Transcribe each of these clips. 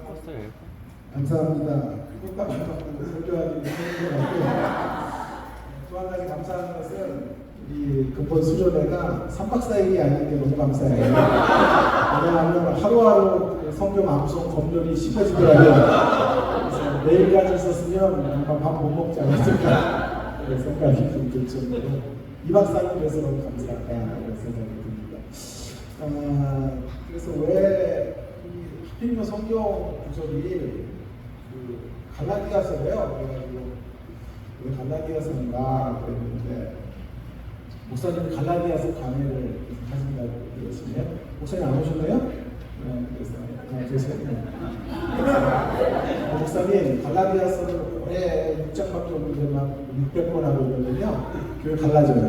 컸어요. 감사합니다. 그것만 감사하고 설교하기 힘든 것 같고요. 또 한 가지 감사한 것은 우리 근본 수련회가 3박 4일이 아닌 게 너무 감사해요. 왜냐하면 하루하루 성경 암송 법률이 심해지더라고요. 그래서 내일까지 있었으면 아마 밥 못 먹지 않았을까 그런 생각이 들 정도로 2박 4일 그래서 너무 감사하다 이런 생각이 듭니다. 그래서 왜 하필이면 성경 구절이 그 갈라디아서래요. 그래가지고 왜 갈라디아서인가 그랬는데 목사님이 갈라디아서 강의를 하신다고 그러시네요. 목사님 안 오셨나요? 네, 그래서 계세요. 목사님 갈라디아서를 올해 6장밖에 없는데 막 600번 하고 있거든요. 교회 갈라져요.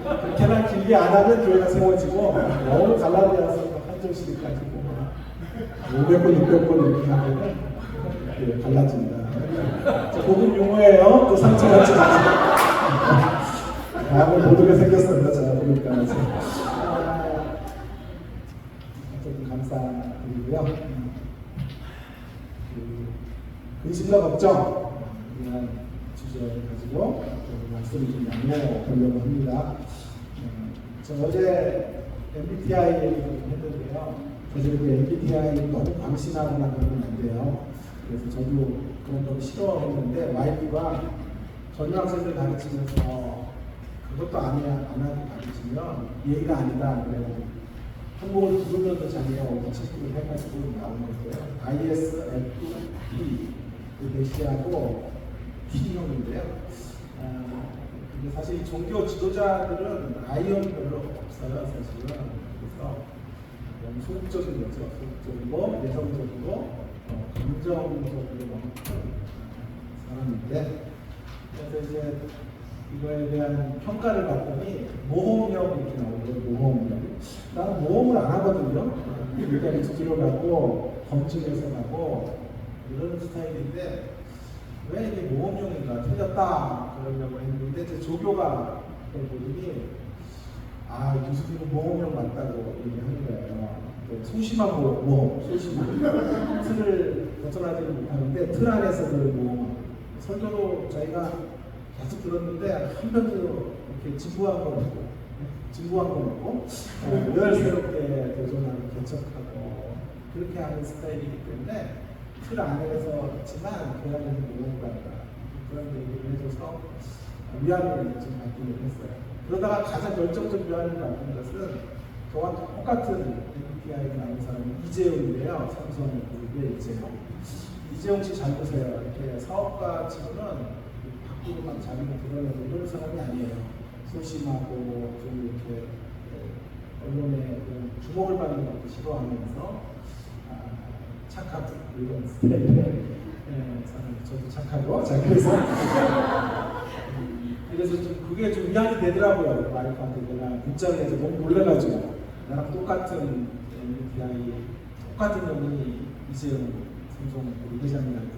그렇게나 길게 안 하면 교회가 세워지고 너무 갈라디아서 한 절씩 가지고 500번, 600번 이렇게 하면 네, 갈라진다. 복음 용어예요. 또 상처받지 마세요. 마음을 못 오게 생겼습니다. 자, 보니까 어쨌든 감사드리고요. 근심과 걱정 이런 주제를 가지고 말씀을 좀 나눠보려고 합니다. 저 어제 MBTI 했는데요. 사실 그 MBTI 너무 방심하거나 그러면 안 돼요. 그래서 저도 그런 걸 싫어했는데 와이프가 전유학생들 가르치면서 그것도 아니야 안 하고 가르치면 얘기가 아니다. 그래서 한국어를 부르면서 자기가 어떤 체크를 해가지고 나오는 거예요. ISFP 그 대시하고 T형인데요. 근데 사실 종교 지도자들은 I형 별로 없어요, 사실은. 그래서 너무 소극적인 거죠. 소극적이고 내성적이고 감정적으로 너무 큰 사람인데, 그래서 이제 이거에 대한 평가를 받더니 모험형 이렇게 나오고요. 모험형. 나는 모험을 안 하거든요. 일단 뒤로 가고 검증해서 가고 이런 스타일인데 왜 이게 모험형인가 틀렸다 그러려고 했는데 제 조교가 그걸 보더니 교수님은 모험형 맞다고 얘기하는 거예요. 소심한 모험, 소심한 틀을 벗어나지를 못하는데 틀 안에서 그 모험 설교로 저희가 계속 들었는데 한 편도 이렇게 진부한 건 없고 늘 새롭게 도전하고 개척하고 그렇게 하는 스타일이기 때문에 틀 안에서 있지만 그 안에서 모험을 한다 그런 얘기를 해줘서 위안을 좀 받기로 했어요. 그러다가 가장 결정적 위안을 받은 것은 저와 똑같은 MBTI가 나온 사람이 이재용인데요. 삼성 그룹의 이재용 씨 잘 보세요. 이렇게 사업가 치고는 밖으로 막 자기가 드러내고 이런 사람이 아니에요. 소심하고 좀 이렇게 언론에 주목을 받는 것도 싫어하면서 착하고 이런 스타일의 사람. 저도 착하고 그래서 좀 그게 좀 위안이 되더라고요. 와이프한테 내가 문자를 해서 너무 놀래가지고 나랑 똑같은 MBTI 똑같은 놈이 이재용 삼성 회장님한테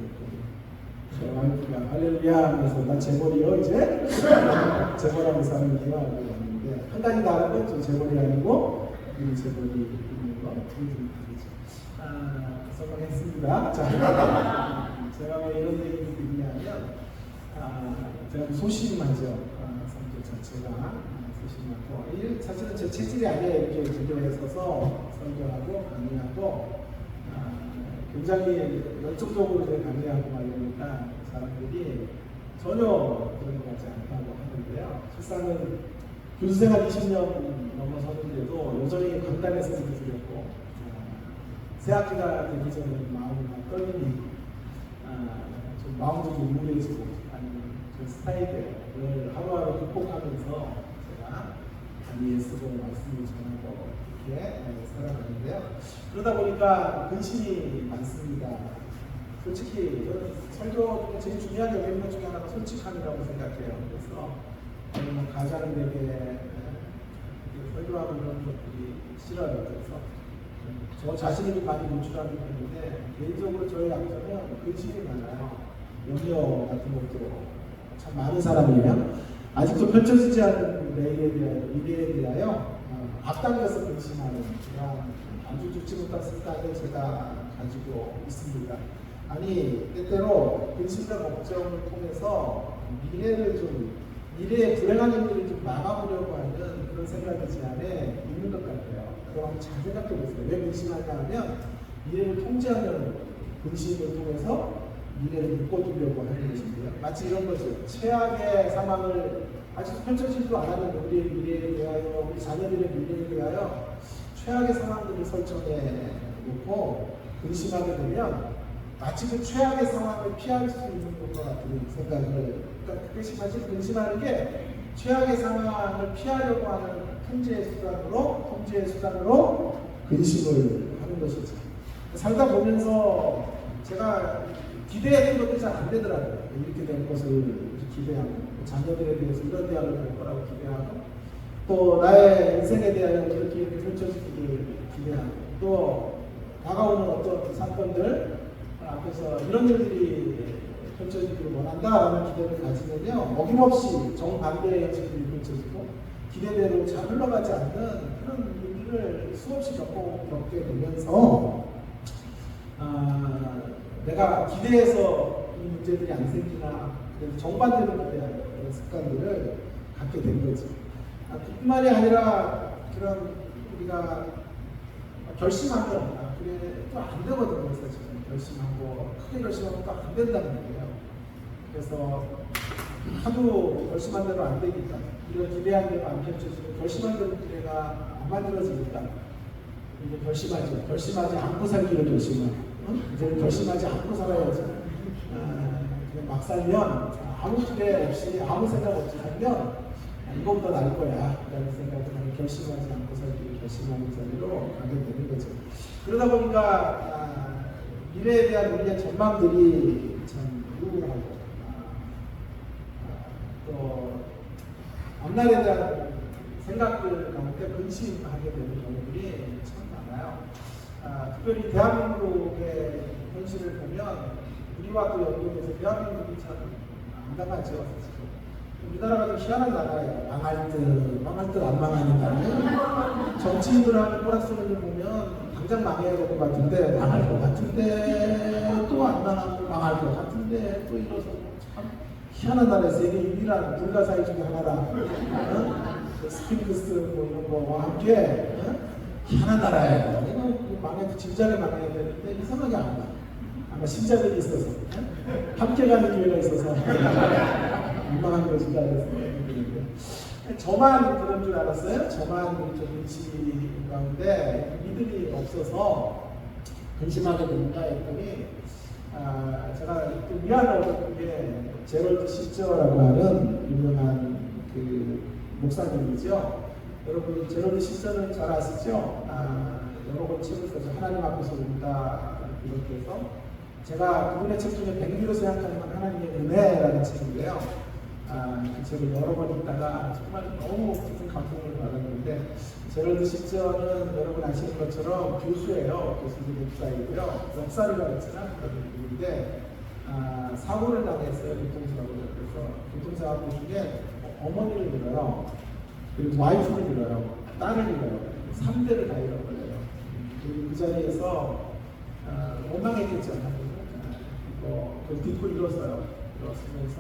제 와이프가 할렐루야 하면서 나 재벌이요 이제? 재벌하면서 하는 얘기가 왔는데 한 가지 다른 건 좀 재벌이 아니고 이 재벌이 있는 거 좀 다르죠. 설명했습니다. 자, 제가 왜 이런 얘기를 드리냐면 제가 소심하죠. 성격 자체가 소심하고 사실은 제 체질이 아니에요. 이렇게 주변에 서서 설교하고 강의하고 굉장히 열정적으로 강의하고 막 이러니까 사람들이 전혀 그런 것 같지 않다고 하는데요. 실상은 교수생활 20년 넘어섰는데도 여전히 간단해서 드렸고 새학기가 되기 전에 마음이 막 떨리니 좀 마음도 좀 우울해지고 하는 그 스타일이에요. 그걸 하루하루 극복하면서 제가 강의에 쓰고 말씀을 전하고 이렇게 살아가는데요. 그러다 보니까 근심이 많습니다. 솔직히 저는 설교 중에 제일 중요한 영역 중에 하나가 솔직함이라고 생각해요. 그래서 가장들에게 설교하고 이런 것들이 싫어요. 그래서 저 자신을 많이 노출하는 편인데 개인적으로 저의 약점은 근심이 많아요. 염려 같은 것도 참 많은 사람이에요. 아직도 펼쳐지지 않은 내일에 대하여 미래에 대하여 앞당겨서 근심하는 그런 아주 좋지 못한 습관을 제가 가지고 있습니다. 아니 때때로 근심과 걱정을 통해서 미래의 불행한 일들을 좀 막아보려고 하는 그런 생각이 제 안에 있는 것 같아요. 그럼 잘 생각해 보세요. 왜 근심하냐 하면 미래를 통제하는 근심을 통해서 미래를 묶어두려고 하는 것인데요. 마치 이런 거죠. 최악의 상황을 아직 펼쳐지지도 않았는데 우리의 미래에 대하여, 우리 자녀들의 미래에 대하여 최악의 상황들을 설정해 놓고 근심하게 되면 마치 그 최악의 상황을 피할 수 있는 것과 같은 생각을, 그러니까 그것이 사실 근심하는 게 최악의 상황을 피하려고 하는 통제의 수단으로 근심을 하는 것이죠. 살다 보면서 제가 기대했던 것도 잘 안 되더라고요. 이렇게 될 것을 기대하고, 자녀들에 대해서 이런 대학을 갈 거라고 기대하고, 또 나의 인생에 대하여 이렇게 펼쳐지기를 기대하고, 또 다가오는 어떤 사건들 앞에서 이런 일들이 펼쳐지기를 원한다라는 기대를 가지면요, 어김없이 정반대의 현실이 펼쳐지고 기대대로 잘 흘러가지 않는 그런 일들을 수없이 겪게 되면서 내가 기대해서 이 문제들이 안 생기나, 그래서 정반대로 기대하는 그런 습관들을 갖게 된 거죠. 그뿐만이 아니라 그런 우리가 결심하면 그래 또 안 되거든요. 사실 결심하고 크게 결심하면 또 안 된다는 거예요. 그래서 하도 결심한 대로 안 되니까, 우리가 기대한 대로 안 펼쳐지고 결심한 대로 기대가 안 만들어지니까 이제 결심하지 않고 살기를 결심하고, 이제 결심하지 않고 살아야지. 그냥 막 살면 아무 기대 없이 아무 생각 없이 살면 이거보다 나을 거야 라는 생각을 하면 결심하지 않고 살기를 결심하는 자리로 가게 되는 거죠. 그러다 보니까 미래에 대한 우리의 전망들이 참 우울하고, 또 앞날에 대한 생각들 가운데 근심하게 되는 경우들이 참 많아요. 특별히 대한민국의 현실을 보면 우리와 또 연동해서 대한민국이 참 안당하죠. 우리나라가 좀 희한한 나라예요. 망할 듯 안 망하는 나라예요. 정치인들하고 꼬락서리를 보면 당장 망해야 될 것 같은데 망할 것 같은데 또 안 망하고, 망할 것 같은데 또 일어서, 참 희한한 나라에 세계 유일한 불가사의 중에 하나라. 스핑크스 뭐 이런 거와 함께 희한한 나라예요. 망해도 진작에 망해야 되는데 이상하게 안 가. 아마 신자들이 있어서, 함께 가는 기회가 있어서 민망한 것인가 해서. 저만 그런 줄 알았어요. 저만 근심 가운데 믿음이 없어서 근심하게 된다 했더니, 제가 또 미안하던 게 제럴드 시저라고 하는 유명한 그 목사님이죠. 여러분 제럴드 시저는 잘 아시죠? 여러 번 책을 써서 하나님 앞에서 운다 이렇게 해서, 제가 그분의 책 중에 백미로 생각하는 하나님의 은혜라는 책인데요. 그 책을 여러 번 읽다가 정말 너무 깊은 감동을 받았는데, 제럴드 시저는 여러분 아시는 것처럼 교수예요. 교수님 목사이고요. 역사를 가르치는 그런 분인데, 사고를 당했어요. 교통사고를. 그래서 교통사고 중에 어머니를 잃어요. 그리고 와이프를 잃어요. 딸을 잃어요. 3대를 다 잃어버려요. 그 자리에서 원망했겠죠. 그걸 딛고 일어서요. 일어서면서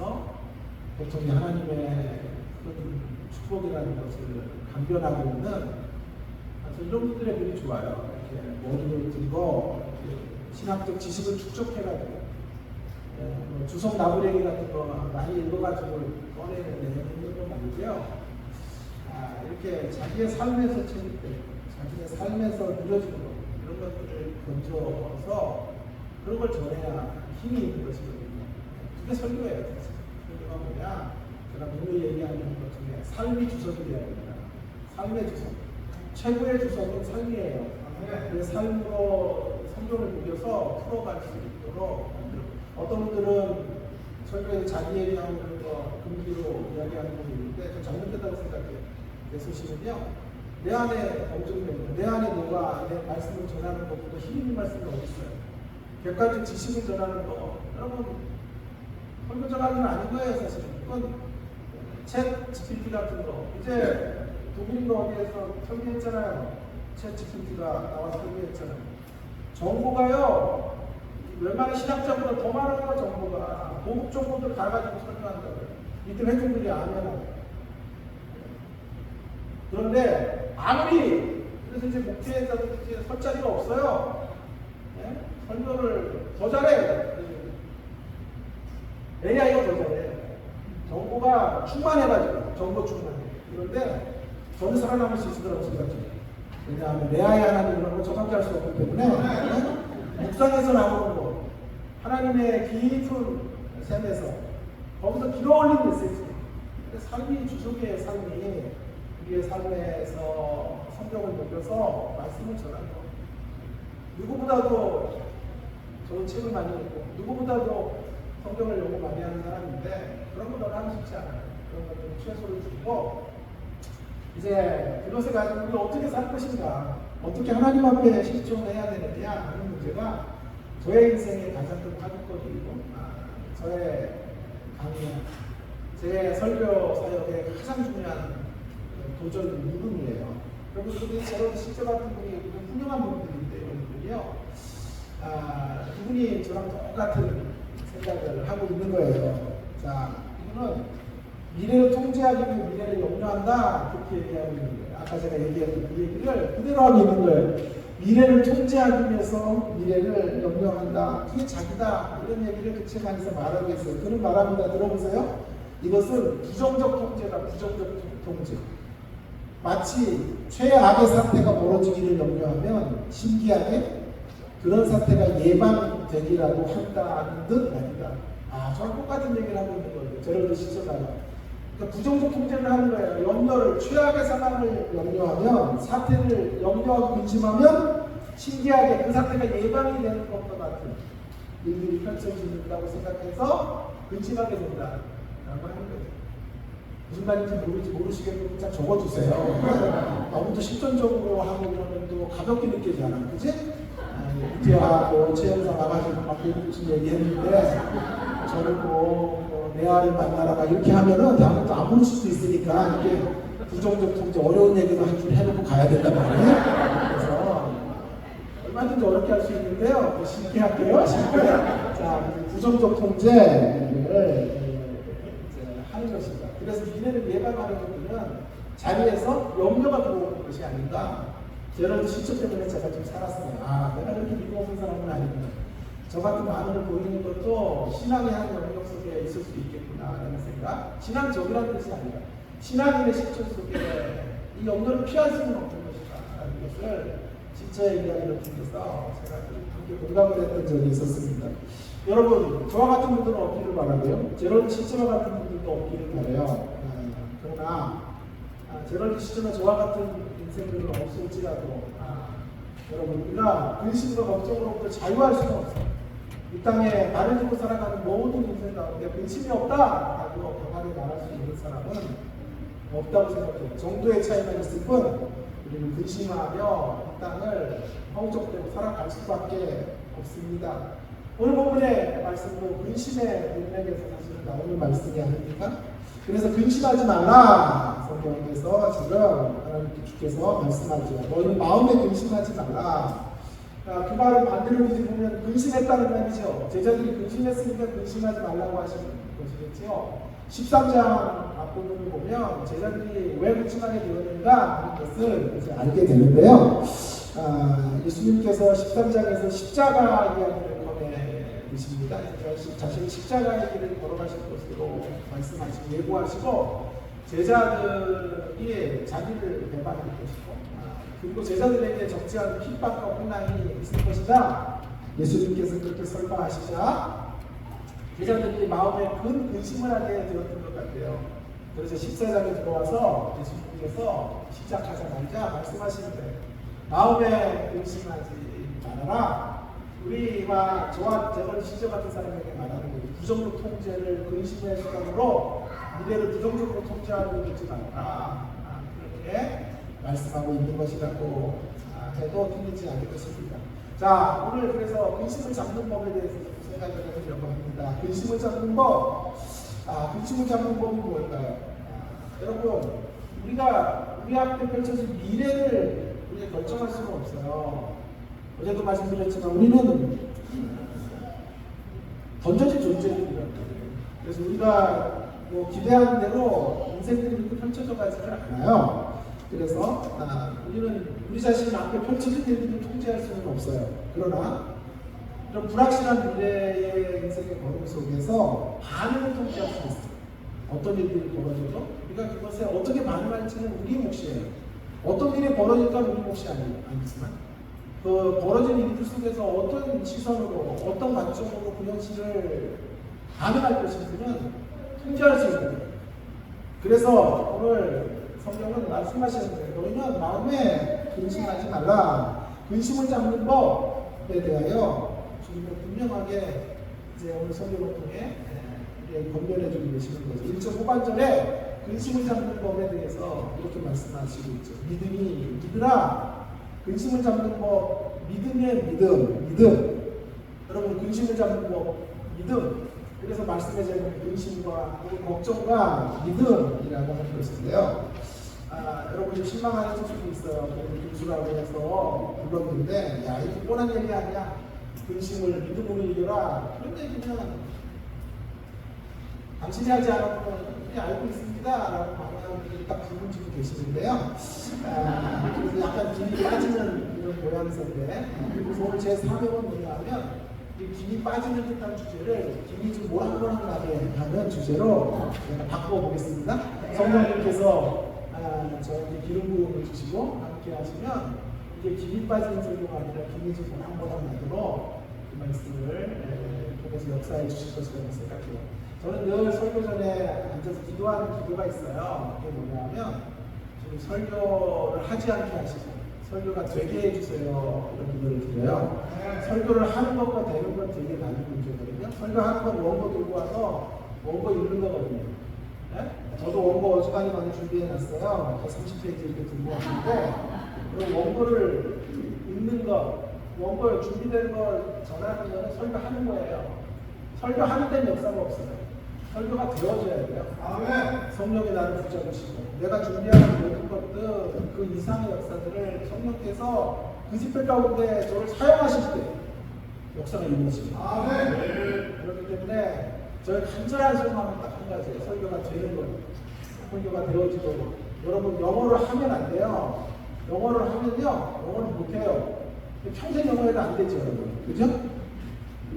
보통 하나님의 큰 축복이라는 것을 강변하고 있는, 이런 분들의 글이 좋아요. 이렇게 머리를 들고 신학적 지식을 축적해가지고 주석 나부레기 같은 거 많이 읽어가지고 꺼내는 건 아니고요. 이렇게 자기의 삶에서 체득되고 자기의 삶에서 누려지는 것, 이런 것들을 건져서 그런 걸 전해야 힘이 있는 것이거든요. 그게 설교예요. 설교가 뭐냐? 제가 오늘 얘기하는 것 중에 삶이 주석이 되어야 됩니다. 삶의 주석. 최고의 주석은 삶이에요. 그 삶으로 성경을 녹여서 풀어갈 수 있도록, 어떤 분들은 설교에 자기 얘기하는 거 금기로 이야기하는 분이 있는데 저 잘못됐다고 생각해요. 내 소신은요, 내 안에 엄정되고 내 안에 누가 내 말씀을 전하는 것보다 힘 있는 말씀이 어디 있어요? 객관적 지식을 전하는 거, 여러분 설교 전하는 건 아닌 거예요. 사실은 그건 챗 GPT 같은 거, 이제 독일인가 어디에서 설계했잖아요. 챗GPT가 나와서 설계했잖아요. 정보가요, 웬만한 신학자보다 더 많아요, 정보가. 고급 정보들 가가지고 설명한다고요. 이들 회중들이 아니라고. 그런데 아무리 그래서 이제 목회에서 설 자리가 없어요. 네? 설교를 더 잘해. AI가 더 잘해. 정보가 충만해가지고 정보 충만해. 그런데 저는 살아남을 수 있을 거라고 생각해요. 왜냐하면 AI 하나님이라고 정확히 할 수 없기 때문에 묵상에서 나오는 거, 하나님의 깊은 샘에서 거기서 길어올린 메시지. 삶이 주속의 삶이 우리의 삶에서 성경을 녹여서 말씀을 전하는 거. 누구보다도 저는 책을 많이 읽고 누구보다도 성경을 연구 많이 하는 사람인데 그런 거 너무 하기 쉽지 않아요. 그런 것들 최소를 두고 이제 그것을 가지고 우리가 어떻게 살 것인가, 어떻게 하나님 앞에 실존해야 되느냐 하는 문제가 저의 인생의 가장 큰 화두거리이고 저의 강의, 제 설교 사역의 가장 중요한 도전 부분이에요. 그리고 우리 제로드 실제 같은 분이 훌륭한 분들인데 이분들이요, 두 분이 저랑 똑같은 생각을 하고 있는 거예요. 자, 이분은 미래를 통제하기 위해 미래를 염려한다 그렇게 얘기하고 있는 거예요. 아까 제가 얘기했던 그 얘기를 그대로 하고 있는 거예요. 미래를 통제하기 위해서 미래를 염려한다. 그게 자기다. 이런 얘기를 그 책 안에서 말하고 있어요. 그는 말합니다. 들어보세요. 이것은 부정적 통제다. 부정적 통제. 마치 최악의 사태가 벌어지기를 염려하면 신기하게 그런 사태가 예방되기라도 한다는 듯 아니다. 저랑 똑같은 얘기를 하고 있는 거예요. 제로드 시초가요. 그러니까 부정적 통제를 하는 거예요. 염려를, 최악의 상황을 염려하면, 사태를 염려하고 근심하면 신기하게 그 사태가 예방이 되는 것과 같은 일들이 펼쳐진다고 생각해서 근심하게 된다라고 하는 거예요. 무슨 말인지 모르시겠고 그냥 적어주세요. 너무 실전적으로 하고 그러면 또 가볍게 느껴지잖아. 그치? 유태하고 최영상 와가지고 막 무슨 얘기했는데 저는 내아를 만나라가 이렇게 하면은 다음부터 안 부를 수도 있으니까 이렇게 부정적 통제 어려운 얘기도 한 줄 해놓고 가야 된단 말이에요. 그래서 얼마든지 어렵게 할 수 있는데요. 쉽게 할게요. 쉽게. 자, 부정적 통제를 하는 것입니다. 그래서 미래를 예방하는 것들은 자리에서 염려가 들어오는 것이 아닌가. 제로드 시초 때문에 제가 좀 살았어요. 내가 그렇게 믿고 없는 사람은 아니구나. 저 같은 마음을 보이는 것도 신앙의 한 영역 속에 있을 수 있겠구나라는 생각. 신앙적이라는 뜻이 아니라 신앙인의 실존 속에 이 염려를 피할 수는 없는 것이다라는 것을 진짜의 이야기를 통해서 제가 함께 공감을 했던 적이 있었습니다. 여러분, 저와 같은 분들은 없기를 바라고요. 제로드 시초와 같은 분들도 없기를 바라요. 그러나 제로드 시초나 저와 같은 인생들은 없을지라도 여러분, 우리가 근심과 걱정으로부터 자유할 수는 없어요. 이 땅에 나를 두고 살아가는 모든 인생 가운데 근심이 없다라고 강하게 말할 수 있는 사람은 없다고 생각해요. 정도의 차이만 있을 뿐 우리는 근심하며 이 땅을 허우적대고 살아갈 수밖에 없습니다. 오늘 본문의 말씀도 근심의 문맥에서 사실은 나오는 말씀이 아닙니까? 그래서 근심하지 말라. 성경에서 지금 하나님께 주께서 말씀하죠. 너희는 마음에 근심하지 말라. 그 말은 반대로 뒤집으면 근심했다는 말이죠. 제자들이 근심했으니까 근심하지 말라고 하시는 것이겠죠. 13장 앞부분을 보면 제자들이 왜 근심하게 되었는가 하는 것을 이제 알게 되는데요. 예수님께서 13장에서 십자가 이야기를 꺼내십니다. 자신이 십자가의 길을 걸어가실 것으로 말씀하시고 예고하시고 제자들이 자기를 배반할 것이고 그리고 제자들에게 적지 않은 핍박과 혼란이 있을 것이다. 예수님께서 그렇게 설파하시자 제자들이 마음에 근심을 하게 되었던 것 같아요. 그래서 14장에 들어와서 예수님께서 시작하자마자 말씀하시는데 마음에 근심하지 말아라. 우리와 저와 제가 시저 같은 사람에게 말하는 거예요. 부정적 통제를 근심의 수단으로 미래를 부정적으로 통제하고 있지 말아라. 그렇게 말씀하고 있는 것이라고 해도 틀리지 않을 것입니다. 자, 오늘 그래서 근심을 잡는 법에 대해서 생각을 해보려고 합니다. 근심을 잡는 법, 근심을 잡는 법이 뭘까요? 여러분, 우리 앞에 펼쳐진 미래를 우리가 결정할 수는 없어요. 어제도 말씀드렸지만 우리는 던져진 존재들이라고. 그래서 우리가 뭐 기대하는 대로 인생들이 이렇게 펼쳐져 가지를 않아요. 그래서 우리는 우리 자신 앞에 펼쳐진 일들을 통제할 수는 없어요. 그러나 이런 불확실한 미래의 인생의 걸음 속에서 반응을 통제할 수 있어요. 어떤 일들이 벌어져도 우리가 그것에 어떻게 반응할지는 우리 몫이에요. 어떤 일이 벌어질까 우리 몫이 아니지만 그 벌어진 일들 속에서 어떤 시선으로 어떤 관점으로 그 현실을 반응할 것인지는 통제할 수 있는 거예요. 그래서 오늘 성경은 말씀하시는데 너희는 마음에 근심하지 말라. 근심을 잡는 법에 대하여 주님은 분명하게 이제 오늘 성경을 통해 권면해 주고 계시는 거죠. 1절 후반절에 근심을 잡는 법에 대해서 이렇게 말씀하시고 있죠. 믿으라. 근심을 잡는 법, 믿으면 믿음. 여러분 근심을 잡는 법, 믿음. 그래서 말씀의 제목이 근심과 걱정과 믿음이라고 하는 것인데요. 여러분이 실망하는 수도 있어요. 교수라고 해서 불렀는데 야 이거 뻔한 얘기 아니야. 근심을 믿음으로 이겨라. 그런 얘기는 당신이 하지 않았던 알고 있습니다. 라고 말하는 분들이 딱 두 분 지금 계시는데요. 그래서 약간 김이 빠지는 이런 모양새인데 그래서 오늘 제 사명은 뭐냐면 이 김이 빠지는 듯한 주제를 김이 좀 모락모락나게 하는 주제로 제가 바꿔보겠습니다. 성령님께서 저에게 기름 부음을 주시고 함께 하시면 이게 김이 빠지는 설교가 아니라 김이 좀 모락모락나도록 그 말씀을 통해서 역사해 주실 것이라고 생각해요. 저는 늘 설교 전에 앉아서 기도하는 기도가 있어요. 그게 뭐냐면 설교를 하지 않게 하시고 설교가 되게 해주세요. 이런 기도를 드려요. 설교를 하는 것과 되는 건 되게 다른 문제거든요. 설교하는 건 원고 들고 와서 원고 읽는 거거든요. 네? 저도 원고 어지간히 많이 준비해놨어요. 30페이지 이렇게 들고 왔는데 그 원고를 읽는 거, 원고 준비된 걸 전하는 거는 설교하는 거예요. 설교하는 데는 역사가 없어요. 설교가 되어져야 돼요. 성령이 나를 붙잡으시고 내가 준비하는 모든 것들 그 이상의 역사들을 성령께서 그 집회 가운데 저를 사용하실 때 역사가 이루어집니다. 그렇기 때문에 저희 간절한 소망은 딱 한 가지예요. 설교가 되는 거예요. 설교가 되어지도록. 여러분 영어를 하면 안 돼요. 영어를 하면요 영어를 못해요. 평생 영어해도 안 되죠 여러분. 그죠?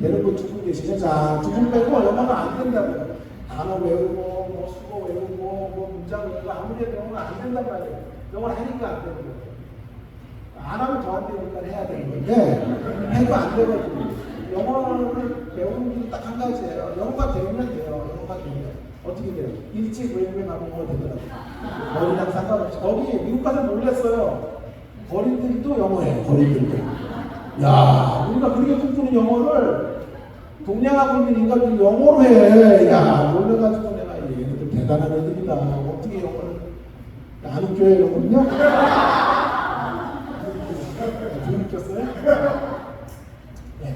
되는 분 두 분 계시면 자, 두 분 빼고 영어가 안 된다고요. 단어 외우고, 뭐 수고 외우고, 뭐 문장 외우고 아무리 해도 영어가 안 된단 말이에요. 영어를 하니까 안 되는 거예요. 안 하면 더 안 되니까 해야 되는 건데 해도 안 되거든요. 영어를 배우는 게 딱 한 가지예요. 영어가 되면 돼요. 영어가 되면 어떻게 돼요? 일찍 외국에 가면 영어가 되더라고요. 거리랑 상관없이 거기 미국 가서 놀랐어요. 거리들도 영어해요. 거리들도. 야, 우리가 그렇게 꿈꾸는 영어를 동양하고 있는 인간들이 영어로 해. 야, 놀래가지고 내가 얘네들 대단한 애들이다. 어떻게 영어를 안 웃겨요, 여러분요? 좀 웃겼어요? 네.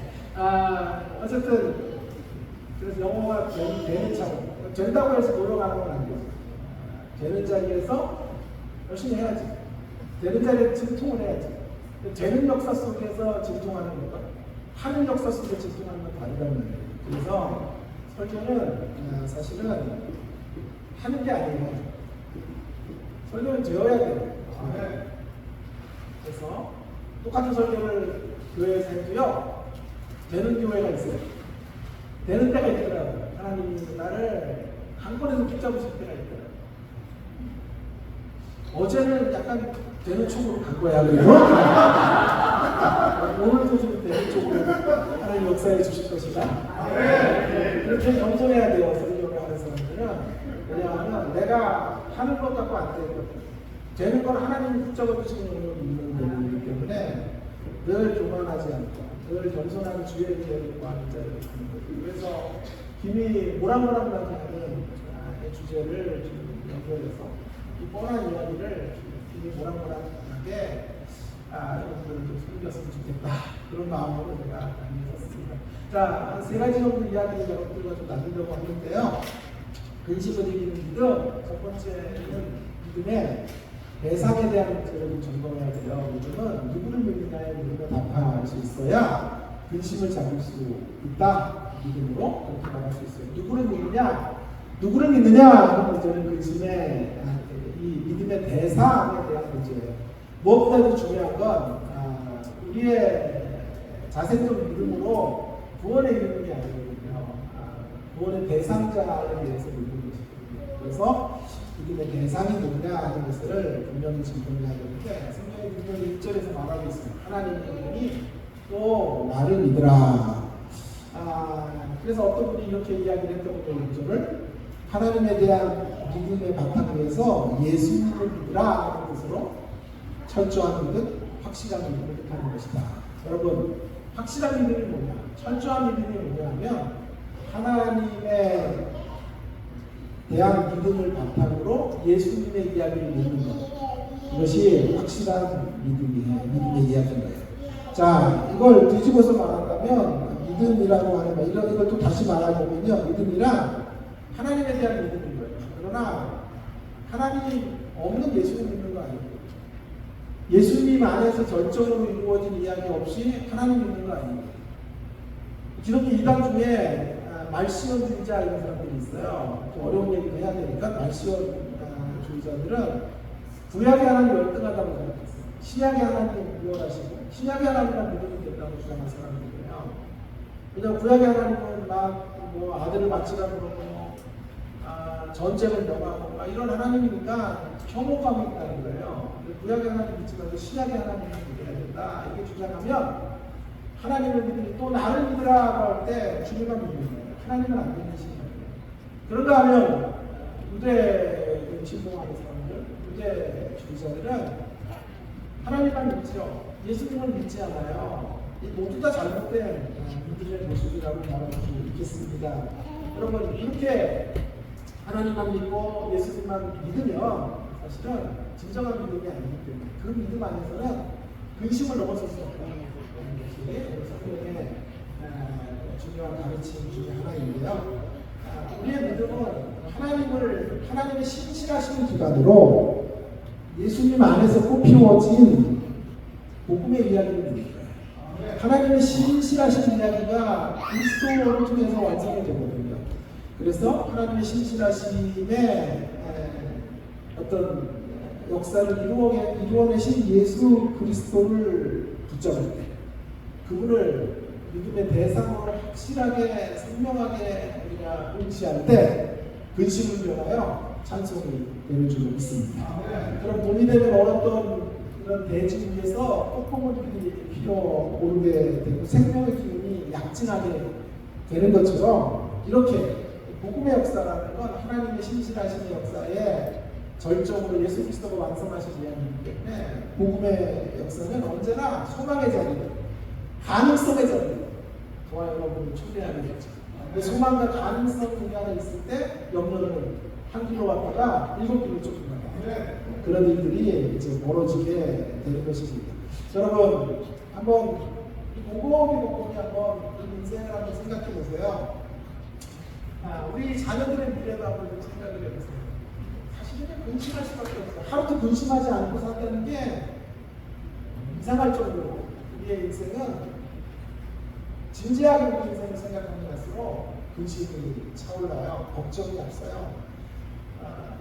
어쨌든 그래서 영어가 되는 차원. 된다고 해서 노력하는 건 안 되죠. 되는 자리에서 열심히 해야지. 되는 자리에 진통을 해야지. 되는 역사 속에서 진통하는 것과 하는 역사 속에 진통하는 건 다르다는 거예요. 그래서 설교는 사실은 하는 게 아니에요. 설교는 되어야 돼요. 그래서 똑같은 설교를 교회에서 해도요. 되는 교회가 있어요. 되는 때가 있더라고요. 하나님이 나를 한 번에도 붙잡으실 때가 있더라고요. 어제는 약간 되는 쪽으로 간 거야. 그리고 오늘도 좀 되는 쪽으로 하나님 역사해 주실 것이다. 그렇게 겸손해야 돼요. 설교를 하는 사람들은. 왜냐하면 내가 하는 것 갖고 안 되거든. 되는 건 하나님이 붙잡아 주시는 걸 믿는 거기 때문에 늘 교만하지 않고 늘 겸손한 주의 기회를 구하는 자를 하는 거죠. 그래서 김이 모락모락나게 하는 주제를 지금 연구해서 이 뻔한 이야기를 김이 모락모락나게 여러분들을 좀 숨겼으면 좋겠다. 그런 마음으로 제가 많이 썼습니다. 자, 한 세 가지 정도 이야기를 여러분들과 좀 나누려고 하는데요. 근심을 이기는 믿음, 첫 번째는 믿음의 대상에 대한 문제를 점검해야 돼요. 믿음은 누구를 믿느냐에 우리가 답할 수 있어야 근심을 잡을 수 있다. 믿음으로 그렇게 말할 수 있어요. 누구를 믿느냐 하는 문제는 근심의 이 믿음의 대상에 대한 문제예요. 무엇보다도 중요한 건 우리의 자생적 믿음으로 구원에 이르는 게 아니거든요. 구원의 대상자에 대해서 믿는 것이거든요. 그래서 믿음의 대상이 누구냐 하는 것을 분명히 증명해야 되는데 성경에 분명히 1절에서 말하고 있습니다. 하나님의 이름이 또 나를 믿으라. 그래서 어떤 분이 이렇게 이야기를 했던 거예요. 1절을 하나님에 대한 믿음의 바탕 위에서 예수님을 믿으라 하는 것으로 철저한 믿음, 확실한 믿음을 뜻하는 것이다. 여러분, 확실한 믿음이 뭐냐? 철저한 믿음이 뭐냐 하면 하나님에 대한 믿음을 바탕으로 예수님의 이야기를 믿는 것. 이것이 확실한 믿음의 이야기인 거예요. 자, 이걸 뒤집어서 말한다면 믿음이라고 하는 이걸 또 다시 말하자면요. 믿음이란 하나님에 대한 믿음인 거예요. 그러나 하나님 없는 예수를 믿는 거 아니에요. 예수님 안에서 절정으로 이루어진 이야기 없이 하나님 믿는 거 아니에요. 기독교 이단 중에 말시원주의자 이런 사람들이 있어요. 좀 어려운 얘기를 해야 되니까 말시원주의자들은 구약의 하나님 열등하다고 생각했어요. 신약의 하나님 구원하시고 신약의 하나님만 믿으면 된다고 주장하는 사람들이에요. 왜냐하면 구약의 하나님은 막 뭐 아들을 바치라고 그러고 전쟁을 명하고 이런 하나님이니까 혐오감이 있다는 거예요. 구약의 하나님 믿지 말고 신약의 하나님을 믿어야 된다. 이렇게 주장하면 하나님을 믿으니 또 나를 믿으라고 할 때 주님만 믿는 거예요. 하나님은 안 믿는 신이에요. 그런가 하면 유대 신봉하는 사람들, 유대주의자들은 하나님만 믿죠. 예수님을 믿지 않아요. 모두 다 잘못된 믿음의 모습이라고 말할 수 있겠습니다. 여러분, 이렇게 하나님만 믿고 예수님만 믿으면 사실은 진정한 믿음이 아니기 때문에 그 믿음 안에서는 근심을 넘어설 수 없다는 것이 성경의 중요한 가르침 중에 하나인데요. 우리의 믿음은 하나님의 신실하신 기반으로 예수님 안에서 꽃피워진 복음의 이야기를 믿는 거예요. 하나님의 신실하신 이야기가 그리스도를 통해서 완성이 되거든요. 그래서 하나님의 신실하심의 어떤 역사를 이루어내신 예수 그리스도를 붙잡을 때 그분을 믿음의 대상으로 확실하게 선명하게 우리가 응시할 때 근심을 면하여 찬송이 되는 줄 믿습니다. 그럼 돈이 되면 얼었던 그런 대지 위에서 꽃봉오리들이 피어오르게 되고 생명의 기운이 약진하게 되는 것처럼 이렇게 복음의 역사라는 건 하나님의 신실하신 역사에 절정으로 예수 그리스도가 완성하신 이야기이기 때문에 복음의 역사는 언제나 소망의 자리예요. 가능성의 자리예요. 저와 여러분이 초대하게 되죠. 소망과 가능성 중에 하나 있을 때 염려는 한 길로 왔다가 7길로 쫓겨나가. 그런 일들이 이제 벌어지게 되는 것입니다. 여러분, 한번 곰곰이 한번 인생을 한번 생각해 보세요. 우리 자녀들의 미래도 한번 생각을 해보세요. 사실은 근심할 수밖에 없어요. 하루도 근심하지 않고 산다는 게 이상할 정도로 우리의 인생은 진지하게 우리 인생을 생각하면 갈수록 근심이 차올라요. 걱정이 앞서요.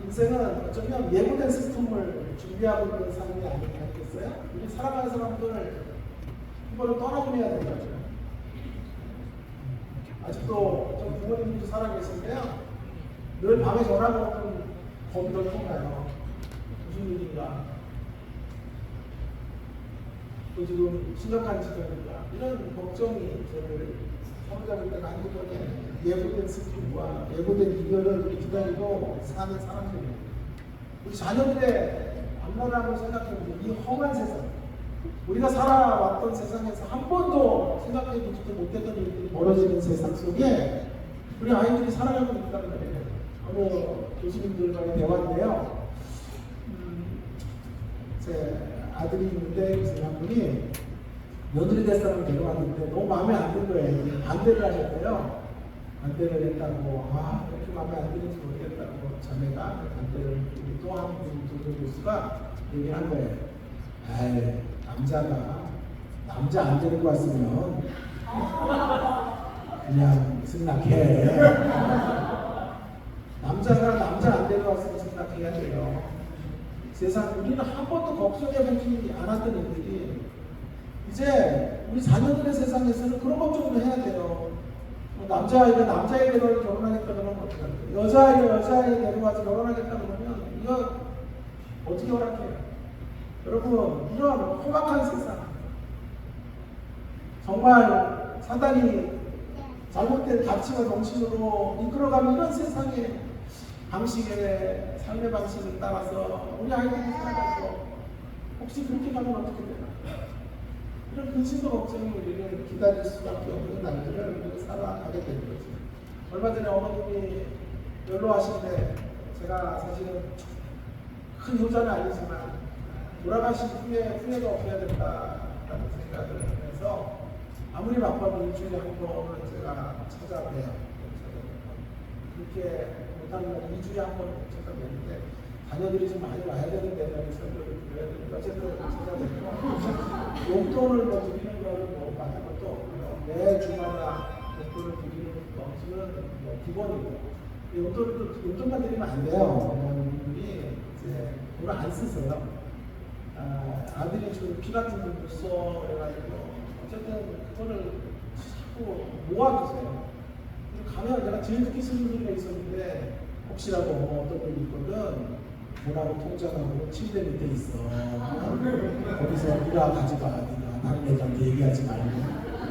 인생은 어쩌면 예고된 스톰을 준비하고 있는 삶이 아니겠어요? 우리 살아가는 사람들 이거를 떠나보내야 되는 거죠. 아직도 전 부모님도 살아계신데요. 늘 밤에 전화가 오면 겁이 덜컥 나요. 무슨 일인가? 또 지금 심각한 지경인가? 이런 걱정이 저를 사무잡을 때가 한두 번에 예고된 스팀과 예고된 이별을 기다리고 사는 사람들이에요. 우리 자녀들의 앞날을 한번 생각해보면 이 험한 세상, 우리가 살아왔던 세상에서 한 번도 생각해보지도 못했던 일들이 벌어지는 세상 속에 우리 아이들이 살아가고 있다는 거예요. 어느 교수님들과의 대화인데요. 제 아들이 있는데 무슨 한 분이 며느리 될 사람을 데려왔는데 너무 마음에 안 든 거예요. 반대를 하셨대요. 반대를 했다고, 이렇게 마음에 안 드는지 모르겠다고 자매가 반대를 또 한 분 교수가 얘기한 거예요. 아이, 남자 안 데리고 왔으면 그냥 승낙해. 남자가 남자 안 데리고 왔으면 승낙해야 돼요. 세상 우리는 한 번도 걱정해보지 않았던 일들이 이제 우리 자녀들의 세상에서는 그런 걱정을 해야 돼요. 남자아이가 남자아이 데려와서 결혼하겠다 그러면 어떻게 할까요? 여자아이가 여자아이 데려와서 결혼하겠다 그러면 이거 어떻게 허락해요? 여러분, 이런 험악한 세상, 정말 사단이 잘못된 가치와 정신으로 이끌어가는 이런 세상의 방식의 삶의 방식을 따라서 우리 아이들이 살아가고 혹시 그렇게 가면 어떻게 되나? 이런 근심과 걱정이 우리를 기다릴 수밖에 없는 날들을 우리가 살아가게 되는 거죠. 얼마 전에 어머님이 연로하실 때 제가 사실은 큰 효자는 아니지만 돌아가신 후에 후회가 없어야 된다라는 생각을 하면서 아무리 바빠도 일주일에 한 번은 제가 찾아봬요. 그렇게 못하면 2주에 한 번 찾아뵙는데 자녀들이 좀 많이 와야 되는데 설교를 드려야 되는데 어쨌든 찾아뵙고 용돈을 드리는 거는 많은 것도 없고요. 매 주마다 용돈을 드리는 것은 기본이고 용돈만 드리면 안 돼요. 어머님이 이제 돈을 안 쓰세요. 아들이 좀 피 같은 걸 못 써 그래가지고 어쨌든 그거를 자꾸 모아두세요. 가면 내가 제일 듣기 싫은 소리가 있었는데 혹시라도 어떤 분이 있거든 뭐라고 통장하고 침대 밑에 있어. 거기서 네가 가져가. 네가 다른 여자한테 얘기하지 말고.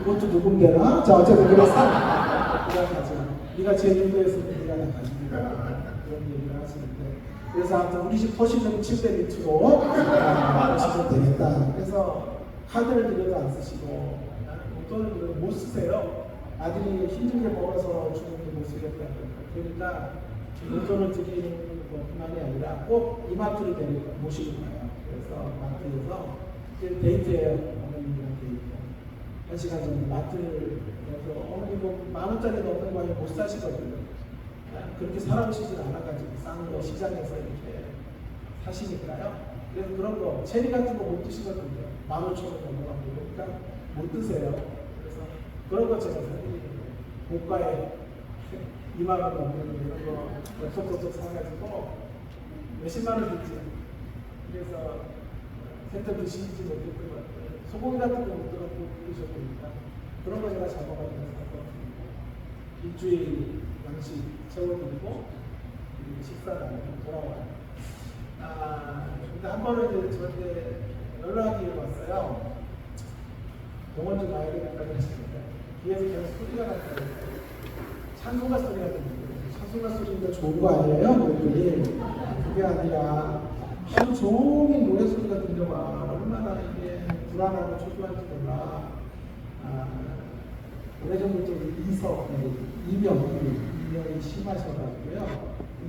이것도 누군데나? 자 어쨌든 그래서 네가 가져. 네가 제일 힘들었으면 네가 다 가지고 그런 얘기를 하시는데 그래서 아무튼 우리 집 터시는 침대 밑으로 가시면 되겠다. 그래서 카드를 드려도 안 쓰시고 돈을 못 쓰세요. 아들이 힘들게 벌어서 주는 게 못 쓰겠다. 그러니까 용돈을 드리는 것뿐만이 아니라 꼭 이마트를 데리고 모시고 가요. 그래서 마트에서 데이트해요. 어머님이랑 데이트. 1시간 정도 마트를 가서 어머니 뭐 10,000원짜리 넘는 거 아니면 못 사시거든요. 그렇게 살아오시질 않아가지고 싼 거 시장에서 이렇게 사시니까요. 그래서 그런 거 체리 같은 거 못 드시거든요. 15,000원 넘어가고 그러니까 못 드세요. 그래서 그런 거 제가 사드리는 거예요. 고가에 2만 원 넘는 이런 거 톡톡톡 사가지고 몇십만 원 듣지. 그래서 센터 드시지 못했던 것 같아요. 소고기 같은 거 못 드셔보니까 그런 거 제가 잡아가지고 사서 일주일 양식 채워드리고 식사를 하고 돌아와요. 근데 한 번은 이제 저한테 연락이 왔어요. 병원 좀 가야 되겠다고 했습니다. 뒤에서 계속 소리가 났다고. 찬송가 소리가 들리고 찬송가 소리가 좋은 거 아니에요? 그랬더니 그게 아니라 하루 종일 노래 소리가 들려와. 얼마나 이게 불안하고 초조한지 몰라. 오래전부터 이명이 심하셔가지고요.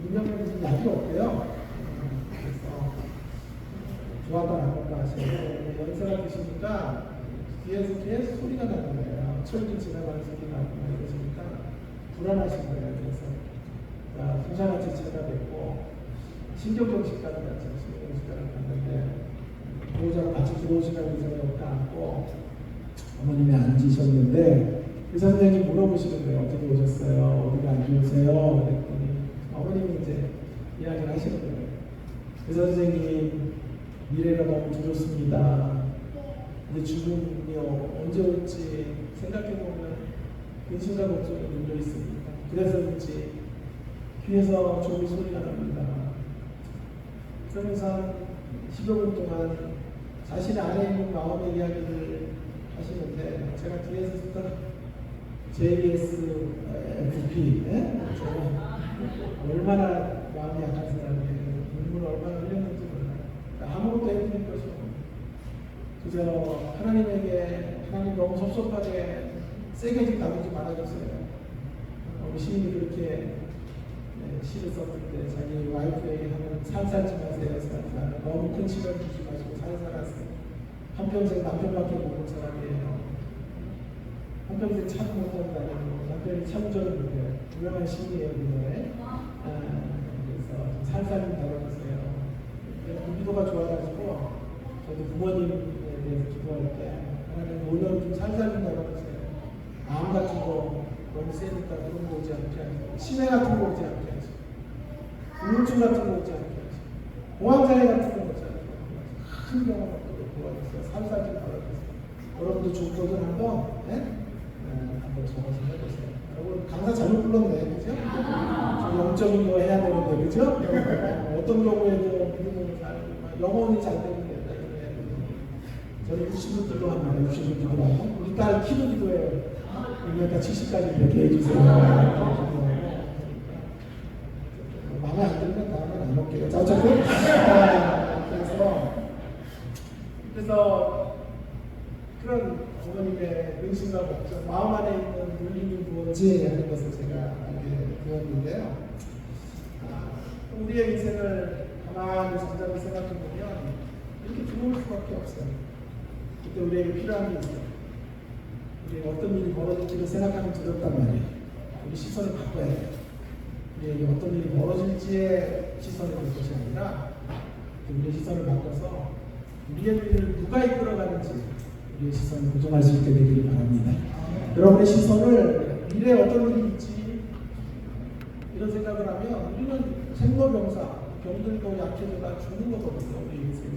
이명은 약이 없대요. 그래서 좋았다 나빴다 하시는데 연세가 드시니까 뒤에서 계속 소리가 나는 거예요. 철도 지나가는 소리가 나고 이러시니까 불안하신 거예요. 그래서 풍산같이 찾아뵙고 신경정신과를 갔죠. 신경정신과를 갔는데 보호자가 같이 들어오시라고 의사가 옆에 앉고 어머님이 앉으셨는데 의사 선생님이 물어보시는 거예요. 어떻게 오셨어요? 어디가 안 좋으세요? 그랬더니 어머님이 이제 이야기를 하시는 거예요. 의사 선생님 미래가 너무 두렵습니다. 이제 죽음이 언제 올지 생각해보면 근심과 걱정이 눌려 있습니다. 그래서인지 귀에서 조기 소리가 납니다. 그러면서 한 10여 분 동안 자신의 안에 있는 마음의 이야기를 하시는데 제가 뒤에서 듣던 JSFP 제가 얼마나 마음이 약한 사람이에요. 눈물을 얼마나 흘렸는지 몰라요. 아무것도 해드릴 것이 없어요. 그저 하나님에게 하나님 너무 섭섭하게 세게 좀 다루지 말아주세요. 우리 시인이 그렇게 시를 썼을 때 자기 와이프에게 하는 살살 좀 하세요. 살살. 너무 큰 시간 주지 마시고 살살 하세요. 한평생 남편밖에 모르는 사람이에요. 한평생 참 못하는 거 아니고 남편이 참 저를 못해요. 유명한 신이에요, 우리나라에. 그래서 좀 살살 좀 다뤄주세요. 무기도가 좋아가지고 저도 부모님에 대해서 기도할 때 하나님 오늘 좀 살살 좀 다뤄주세요. 암 같은 거 너무 세니까 그런 거 오지 않게 하시고, 치매 같은 거 오지 않게 하시고, 우울증 같은 거 오지 않게 하시고, 공황장애 같은 거 오지 않게 하시고, 큰 경험 없도록 도와주세요. 살살 좀 다뤄주세요. 여러분도 조건을 한번 한번 적어서 해보세요. 여러분 강사 잘못 불렀네, 그죠? 영적인 거 해야 되는데, 그죠? 어떤 경우에도 믿음으로 살고 영혼이 잘 되면 된다. 저는 60분 기도합니다. 60분 기도하고 우리 딸 키도 기도해요. 그러니까 70까지 이렇게 해주세요. 마음에 안 들면 다음에 안 먹게요. 자, 어쨌든 그래서 그런 부모님의 근심과 걱정, 마음 안에 있는 눌림이 무엇인지 하는 것을 제가 알게 되었는데요. 우리의 인생을 가만히 잠잠히 생각해보면 이렇게 두려울 수밖에 없어요. 그때 우리에게 필요한 게 있어요. 우리가 어떤 일이 벌어질지를 생각하면 두렵단 말이에요. 우리 시선을 바꿔야 돼요. 우리에게 어떤 일이 벌어질지에 시선을 볼 것이 아니라 우리의 시선을 바꿔서 우리의 미래를 누가 이끌어가는지 우리의 시선을 고정할 수 있게 되기를 바랍니다. 여러분의 시선을 미래에 어떤 일이 있지 이런 생각을 하면 우리는 생로병사, 병들고 약해져가 죽는 거거든요. 우리 인생이.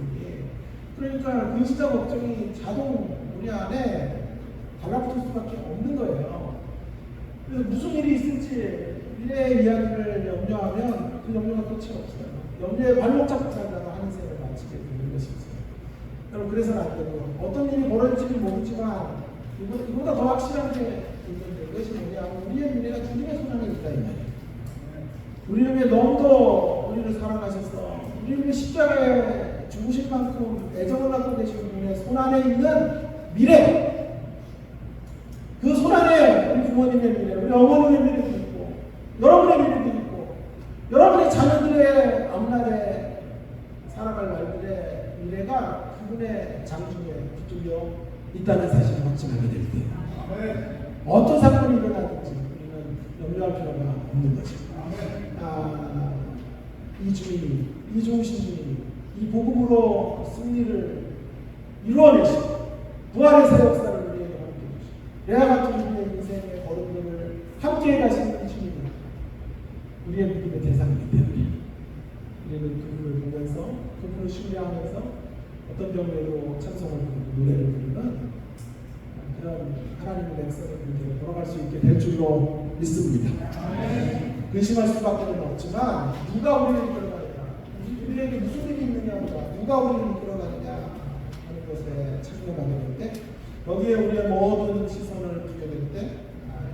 그러니까 근시자 걱정이 자동 우리 안에 달라붙을 수밖에 없는 거예요. 그래서 무슨 일이 있을지 미래의 이야기를 염려하면 그 염려가 끝이 없어요. 염려에 발목 잡고 살다가 한 인생을 마치게 되는 것이죠. 여러분 그래서는 안 되고 어떤 일이 벌어질지 모르지만 이보다 더 확실한 게 있는데 그것이 뭐냐? 우리의 미래가 주님의 손 안에 있다 이 말이에요. 우리를 위해 너무도 우리를 사랑하셔서 우리를 위해 십자가에 죽으실 만큼 애정을 갖고 계신 분의 손 안에 있는 미래, 그 손 안에 우리 부모님의 미래, 우리 어머님의 미래도 있고 여러분의 미래도 있고 여러분의 자녀들의 앞날에 살아갈 날들의 미래가 그분의 장중에 붙들려 있다는 사실을 확증하게 될 때예요. 어떤 사건이 일어나든지 우리는 염려할 필요가 없는 거죠. 이 주님이, 이 좋으신 주님이 이 복음으로 승리를 이루어내시고 부활의 새 역사를 우리에게 함께 해주시고 레아 같은 우리의 인생의 걸음들을 함께 가시는 이 주님은 우리의 믿음의 대상이기 때문에 우리는 그분을 보면서 그분을 신뢰하면서 어떤 경우에도 찬송을 부르고 노래를 부르는 그런 하나님의 백성들에게 돌아갈 수 있게 될 줄로 믿습니다. 근심할 수밖에 없지만 누가 우리를 이끌어가느냐, 우리에게 무슨 일이 있느냐보다 누가 우리를 이끌어가느냐 하는 것에 착용하게 될 때 거기에 우리의 모든 시선을 두게 될 때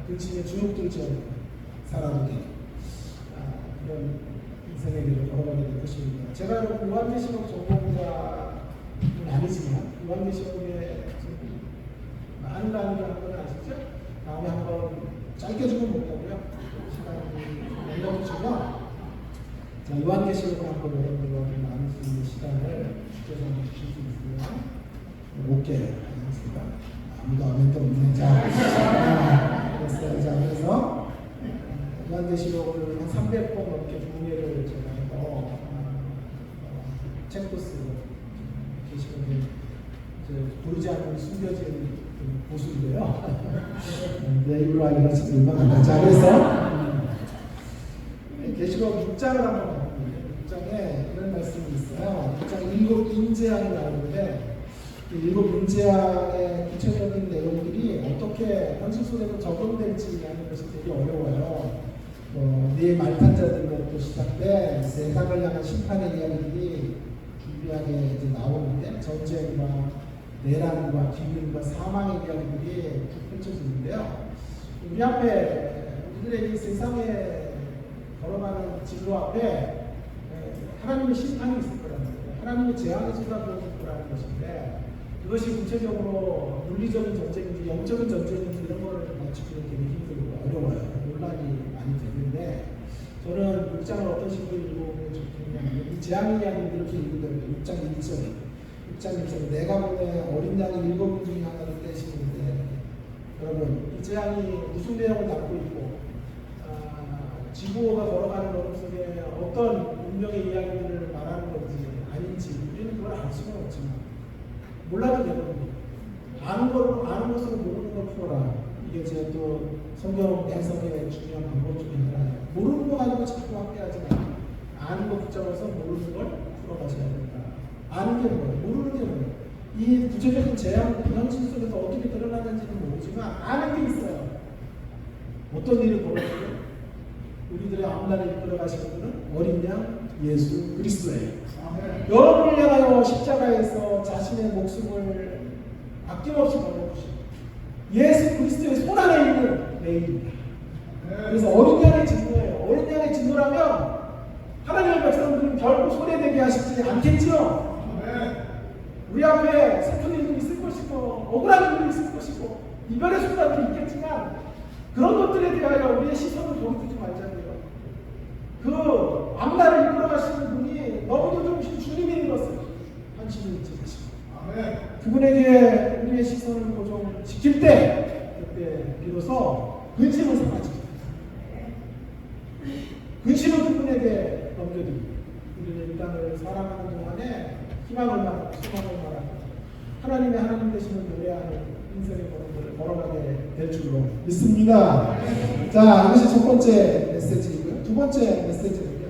근심에 주눅들지 않고 살아가게 그런 인생의 길을 걸어가게 될 것입니다. 제가 여러분 요한계시록 전공자는 아니지만 요한계시록에 많은 강의를 한 건 아시죠? 다음에 한번 짧게 주면 못하고요. 시간이 열려주시면 자, 요한계시록을 한번 여러분들과 나눌 수 있는 시간을 주께서 주실 수 있으면 높게 하겠습니다. 아무도 아멘도 없네. 자, 그랬어요. 자, 그래서 요한계시록을 한 300번 넘게 분해를 제가 해서 책도 쓰고 계시록에 보이지 않는 숨겨진 보수인데요. 내 입으로 하기가 지금 민망하다. 자, 그래서 계시록 6장을 한번 보면 6장에 이런 말씀이 있어요. 6장 7 인재앙이 나오는데 그 7 인재앙의 구체적인 내용들이 어떻게 현실 속에서 적용될지 하는 것이 되게 어려워요. 네 말탄자들로부터 시작된 세상을 향한 심판의 이야기들이 준비하게 이제 나오는데 전쟁과 내란과 기근과 사망의 이야기들이 쭉 펼쳐지는데요. 우리 앞에 우리들의 이 세상에 걸어가는 진로 앞에 하나님의 심판이 있을 거라는 거예요. 하나님의 재앙의 쏟아부어질 거라는 것인데 그것이 구체적으로 물리적인 전쟁인지 영적인 전쟁인지 이런 거를 맞추기는 되게 힘들고 어려워요. 논란이 많이 되는데 저는 6장을 어떤 식으로 읽어보면 좋겠냐면 이 재앙의 이야기를 이렇게 읽으면 6장 1절에 6장 1절에 내가 보내 어린 양이 7분 중에 하나를 떼시는데 여러분 이 재앙이 무슨 내용을 담고 있고 지구가 걸어가는 걸음 속에 어떤 운명의 이야기들을 말하는 건지 아닌지 우리는 그걸 알 수가 없지만 몰라도 되거든요. 아는 것으로 모르는 걸 풀어라. 이게 제 또 성경 해석의 중요한 방법 중에 하나예요. 모르는 거 가지고 자꾸 함께하지 마. 아는 거 붙잡아서 모르는 걸 풀어가셔야 된다. 아는 게 뭐예요? 모르는 게 뭐예요? 이 구체적인 재앙, 현실 속에서 어떻게 드러나는지는 모르지만 아는 게 있어요. 어떤 일이 벌어지고 우리들의 앞날을 이끌어 가시는 분은 어린 양 예수 그리스도예요. 여러분을 향하여 십자가에서 자신의 목숨을 아낌없이 걸어주신 예수 그리스도의 손 안에 있는 내 입니다. 그래서 어린 양의 증거예요. 어린 양의 증거라면 하나님의 백성들은 결코 소외되게 하시지 않겠지요. 우리 앞에 슬픈 일도 있을 것이고 억울한 일도 있을 것이고 이별의 순간도 있겠지만 그런 것들에 대하여 우리의 시선을 돌이키지 말자고요. 그 앞날을 이끌어 가시는 분이 너무도 좀 주님이 되었어요. 한심이 있으시고 그분에게 우리의 시선을 좀 지킬 때 그때 비로소 근심을 사라지고 근심을 그분에게 넘겨드리고 우리는 이 땅을 살아가는 동안에 희망을 말하고 소망을 말하고 하나님의 하나님 되심을 노래하는 인생의 걸음을 걸어가게 될 줄로 믿습니다. 자, 이것이 첫 번째 메시지이고요. 두 번째 메시지는요.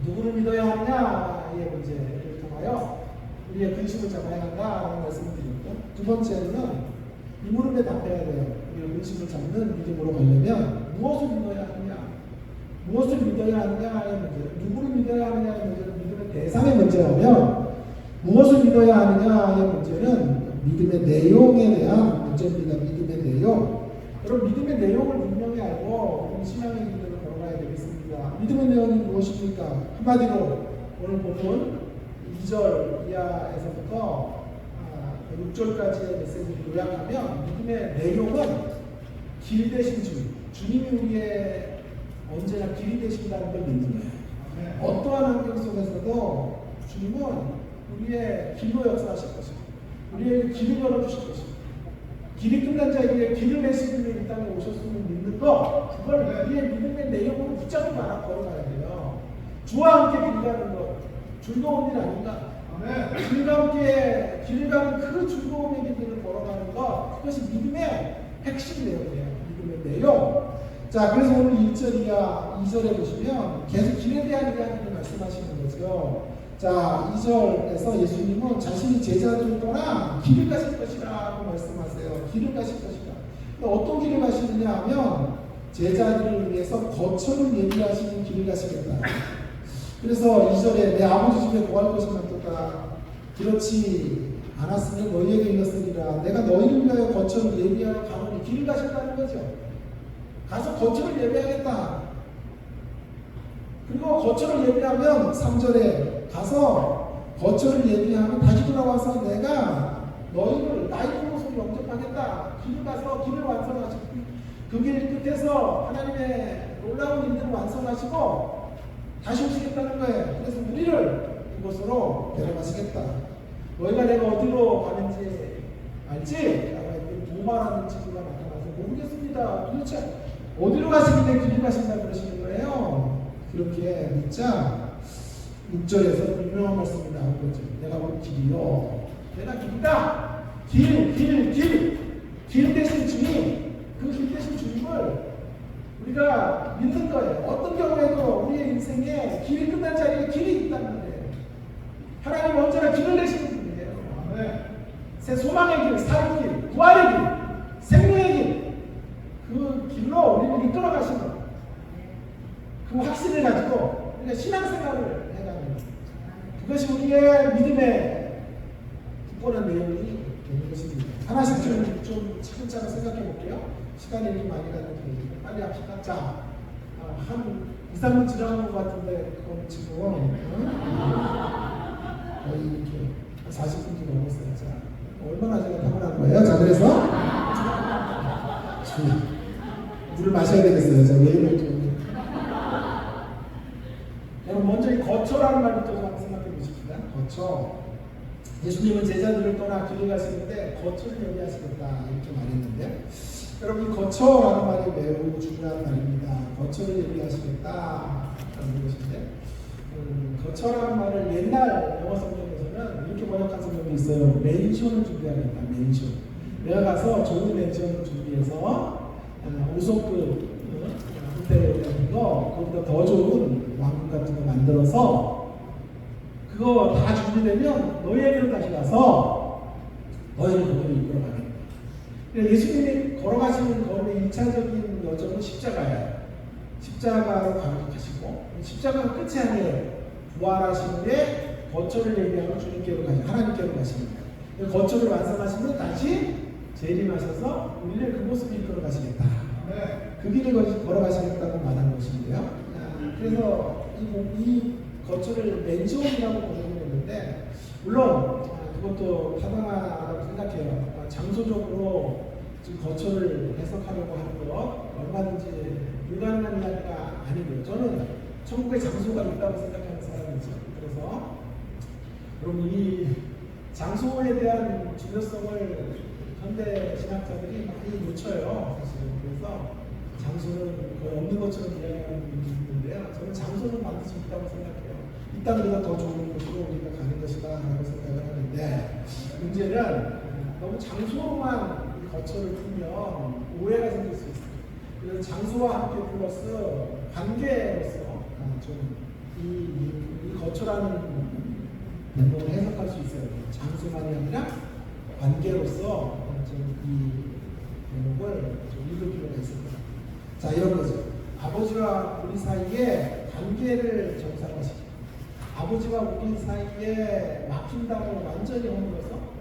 누구를 믿어야 하느냐의 문제를 통하여 우리의 근심을 잡아야 한다라는 말씀을 드리고요. 두 번째는 이 물음에 답해야 돼요. 우리의 근심을 잡는 믿음으로 가려면 무엇을 믿어야 하느냐, 무엇을 믿어야 하느냐의 문제, 누구를 믿어야 하느냐의 문제는 믿음의 대상의 문제라면 무엇을 믿어야 하느냐의 문제는 믿음의 내용에 대한 문제입니다. 믿음의 내용. 여러분 믿음의 내용을 분명히 알고 신앙의 길을 걸어가야 되겠습니다. 믿음의 내용이 무엇입니까? 한마디로 오늘 보면 2절 이하에서부터 6절까지의 메시지를 요약하면 믿음의 내용은 길 되신 주님이 우리의 언제나 길이 되신다는 걸 믿는 거예요. 어떠한 환경 속에서도 주님은 우리의 길로 역사하실 것이고 우리에게 길을 열어주실 것이고 길이 끝난 자에게 길을 내시기 위해 이 땅에 오셨음을 믿는 것, 그걸 우리의 믿음의 내용으로 붙잡고 말아 걸어가야 돼요. 주와 함께 길 가는 것 즐거운 일 아닌가? 주님과 함께 길을 가는 그 즐거움의 길을 걸어가는 것, 그것이 믿음의 핵심 내용이에요. 믿음의 내용. 자, 그래서 오늘 1절 이하 2절에 보시면 계속 길에 대한 이야기를 말씀하시는 거죠. 자, 2절에서 예수님은 자신이 제자들을 떠나 길을 가실 것이라고 말씀하세요. 길을 가실 것이다. 어떤 길을 가시느냐 하면 제자들을 위해서 거처를 예비하시는 길을 가시겠다. 그래서 2절에 내 아버지 집에 구할 것이 많도다. 그렇지 않았으면 너희에게 일렀으리라. 내가 너희를 위하여 거처를 예비하여 가노니 길을 가신다는 거죠. 가서 거처를 예비하겠다. 그리고 거처를 예비하면 3절에 가서 거처를 예비하면 다시 돌아와서 내가 너희를 나의 몸으로 영접하겠다. 길을 가서 길을 완성하시고 그 길 끝에서 하나님의 놀라운 일들을 완성하시고 다시 오시겠다는 거예요. 그래서 우리를 이곳으로 데려가시겠다. 너희가 내가 어디로 가는지 알지? 라고 했더니 도마라는 친구가 나타나서 모르겠습니다. 도대체 어디로 가시길래 길을 가신다고 그러시는 거예요. 그렇게 묻자 6절에서 유명한 말씀이 나온 거죠. 내가 볼 길이요. 내가 길이다. 길 대신 주님, 그 길 대신 주님을 우리가 믿는 거예요. 어떤 경우에도 우리의 인생에 길이 끝난 자리에 길이 있다는 거예요. 하나님은 언제나 길을 내시는 분이에요. 새 소망의 길, 살의 길, 부활의 길, 생명의 길, 그 길로 우리를 이끌어 가시는 그 확신을 가지고 우리가 신앙생활을 해가는 그것이 우리의 믿음의 굳건한 내용이 되는 것입니다. 하나씩 좀 차근차근 생각해 볼게요. 시간이 이렇게 많이 가는 게 빨리 합시다. 자, 한 2, 3분 지나간 것 같은데 그건 지금 거의 이렇게 40분 좀 넘었어요. 자, 얼마나 제가 탁월한 거예요? 자, 그래서 물을 마셔야 되겠어요. 자, 왜 이럴지. 여러분 먼저 이 거처라는 말부터 한번 생각해 보십시다. 거처. 예수님은 제자들을 떠나 길을 가시는데 거처를 예비하시겠다 이렇게 말했는데 여러분, 이 거처라는 말이 매우 중요한 말입니다. 거처를 얘기하시겠다라는 것인데, 거처라는 말을 옛날 영어 성경에서는 이렇게 번역한 성경이 있어요. 맨션을 준비하겠다. 맨션. 내가 가서 좋은 맨션을 준비해서 5성급 호텔 같은 거, 그보다 더 좋은 왕국 같은 거 만들어서 그거 다 준비되면 너희에게로 다시 가서 너희를 거기로 이끌어가겠다. 예수님이 걸어가시는 걸음의 1차적인 여정은 십자가예요. 십자가로 가시고, 십자가가 끝이 아니에요. 부활하신 후에 거처를 얘기하고 주님께로 가시, 하나님께로 가십니다. 거처를 완성하시면 다시 재림하셔서 우리를 그곳으로 이끌어 가시겠다. 그 길을 걸어가시겠다고 말한 것인데요. 그래서 이 거처를 맨션이라고 보시면 되는데, 물론 그것도 타당하다고 생각해요. 장소적으로 지금 거처를 해석하려고 하는 것 얼마든지 불가능한 이야기가 아니고요. 저는 천국의 장소가 있다고 생각하는 사람이죠. 그래서 여러분, 이 장소에 대한 중요성을 현대 신학자들이 많이 놓쳐요. 사실은. 그래서 장소는 거의 없는 것처럼 이야기하는 분들이 있는데요. 저는 장소는 반드시 있다고 생각해요. 있다는 데가 더 좋은 곳으로 우리가 가는 것이다 라고 생각을 하는데, 문제는 너무 장소로만 이 거처를 풀면 오해가 생길 수 있어요. 그래서 장소와 함께 플러스 관계로서 좀 이 거처라는 부분을 해석할 수 있어요. 장소만이 아니라 관계로서 좀 이 대목을 좀 읽을 필요가 있을 것 같아요. 자, 이런 거죠. 아버지와 우리 사이에 관계를 정상화시키고, 아버지와 우리 사이에 막힌다고 완전히 허물어서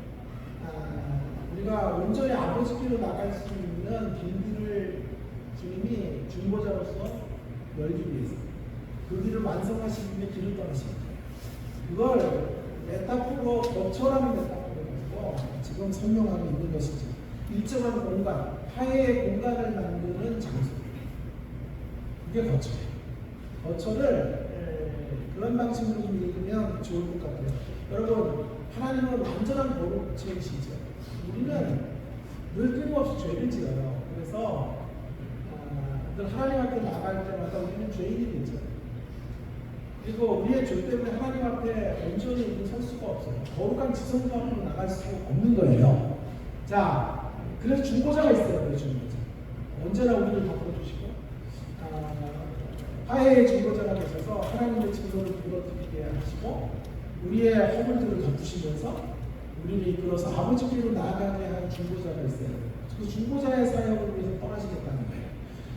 우리가 온전히 아버지께로 나갈 수 있는 길들을 주님이 중보자로서 열기 위해서 그 길을 완성하시기 위해 길을 떠나십니다. 그걸 메타포로, 거처라는 메타포로 가지고 지금 설명하고 있는 것이죠. 일정한 공간, 화해의 공간을 만드는 장소. 그게 거처예요. 거처를 그런 방식으로 좀 읽으면 좋을 것 같아요. 여러분, 하나님은 완전한 거룩이시죠. 우리는 늘 끊임없이 죄를 지어요. 그래서 하나님 앞에 나갈 때마다 우리는 죄인이 되죠. 그리고 우리의 죄 때문에 하나님 앞에 온전히 설 수가 없어요. 거룩한 지성소 앞으로 나갈 수가 없는 거예요. 자, 그래서 중보자가 있어요. 중보자. 언제나 우리를 덮어주시고 화해의 중보자가 되셔서 하나님의 증거를 불러드리게 하시고 우리의 허물들을 덮으시면서 우리를 이끌어서 아버지께로 나아가게 하는 중보자가 있어요. 그 중보자의 사역을 위해서 떠나시겠다는 거예요.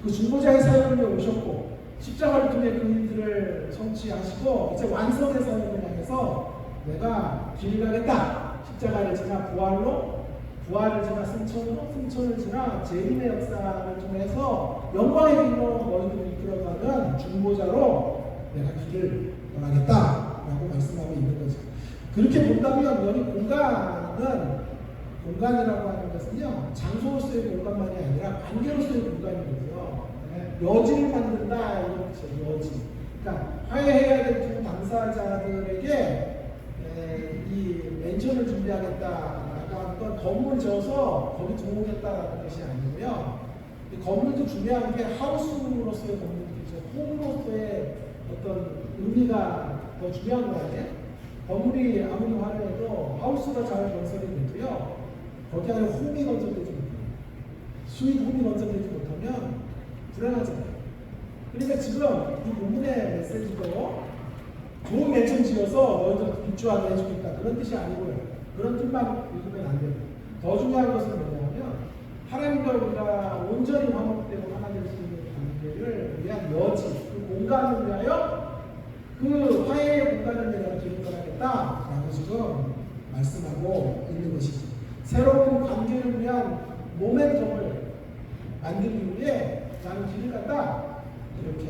그 중보자의 사역을 위해 오셨고 십자가를 통해 그 일들을 성취하시고 이제 완성의 사역을 향해서 내가 길을 가겠다. 십자가를 지나 부활을 지나 승천을 지나 재림의 역사를 통해서 영광의 길로 너희들을 이끌어가는 중보자로 내가 길을 떠나겠다라고 말씀하고 있는 거죠. 그렇게 본다면 여기 공간이라고 하는 것은요, 장소로서의 공간만이 아니라 관계로서의 공간이거든요. 여지를 만든다 이런 뜻이에요. 여지. 그러니까 화해해야 될 두 당사자들에게 이 맨션을 준비하겠다라고 하는 건 건물 지어서 거기 들어오겠다라는 것이 아니고요. 이 건물도 중요한 게 하우스로서의 건물이죠. 홈으로서의 어떤 의미가 더 중요한 거 아니에요? 건물이 아무리 화려해도 하우스가 잘 건설이 되고요. 거기 안에 홈이 건설되지 못해요. 수익 홈이 건설되지 못하면 불안하잖아요. 그러니까 지금 이 본문의 메시지도 좋은 맨션 지어서 너희들 입주하게 해주겠다 그런 뜻이 아니고요. 그런 뜻만 읽으면 안 돼요. 더 중요한 것은 뭐냐면 하나님과 우리가 온전히 화목되고 하나 될 수 있는 관계를 위한 여지, 그 공간을 위하여 그 화해의 공간을 내가 길을 떠나겠다라고 지금 말씀하고 있는 것이죠. 새로운 관계를 위한 모멘텀을 만들기 위해 나는 길을 간다 이렇게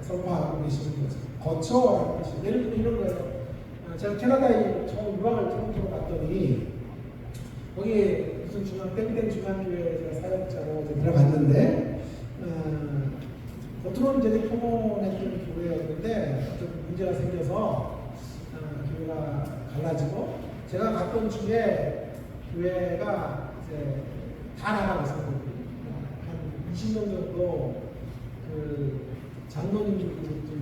선포하고 계시는 거죠. 거쳐라는 뜻이 예를 들면 이런 거예요. 제가 캐나다에 처음 유학을 토론토로 갔더니 거기 무슨 땡땡 중앙교회 제가 사역자로 들어갔는데 겉으로는 되게 평온했던 교회였는데 어떤 문제가 생겨서 교회가 갈라지고 제가 갔던 주에 교회가 이제 다 나가서 20년 정도 그 장로님들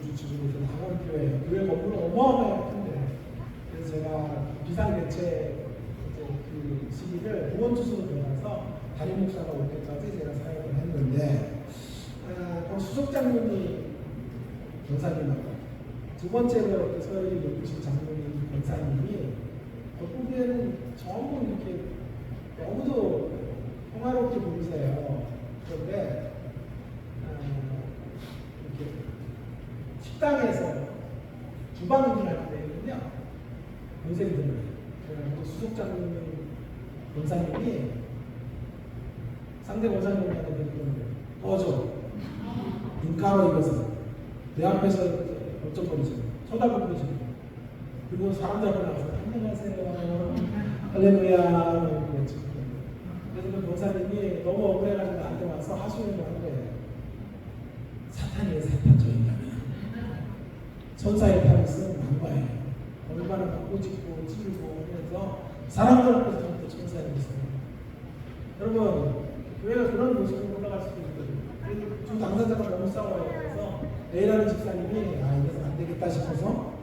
주축으로 나간 교회 건물은 어마어마하게 큰데, 그래서 제가 비상대책 그 시기를 보건투수로 들어가서 담임 목사가 올 때까지 제가 사역을 했는데, 그 수석장로님 권사님하고 두 번째로 서열이 높으신 장로님 권사님이 보기에는 전부 이렇게 너무도 평화롭게 보이세요. 그런데 이렇게 식당에서 주방일을 할 때는요, 동생들을 수석장로님 권사님이 상대 권사님한테 그러는 꺼져, 눈가로 입어서 내 앞에서 어쩌버리죠, 쳐다보고 지금. 그리고 사람들 앞에 나가서 안녕하세요, 할렐루야 그랬죠. 그래서 그 권사님이 너무 억울해가지고 나한테 와서 하소연을 한 거예요. 사탄이에요, 사탄. 저 인간이 천사의 팔을 쓰는 남과예요. 얼마나 꼬집고 찌르고 하면서 사람들 앞에서 전부 천사의 모습을. 여러분, 교회가 그런 모습으로 올라갈 수도 있거든요. 두 당사자가 너무 싸워요. 그래서 A라는 집사님이 이래서 안 되겠다 싶어서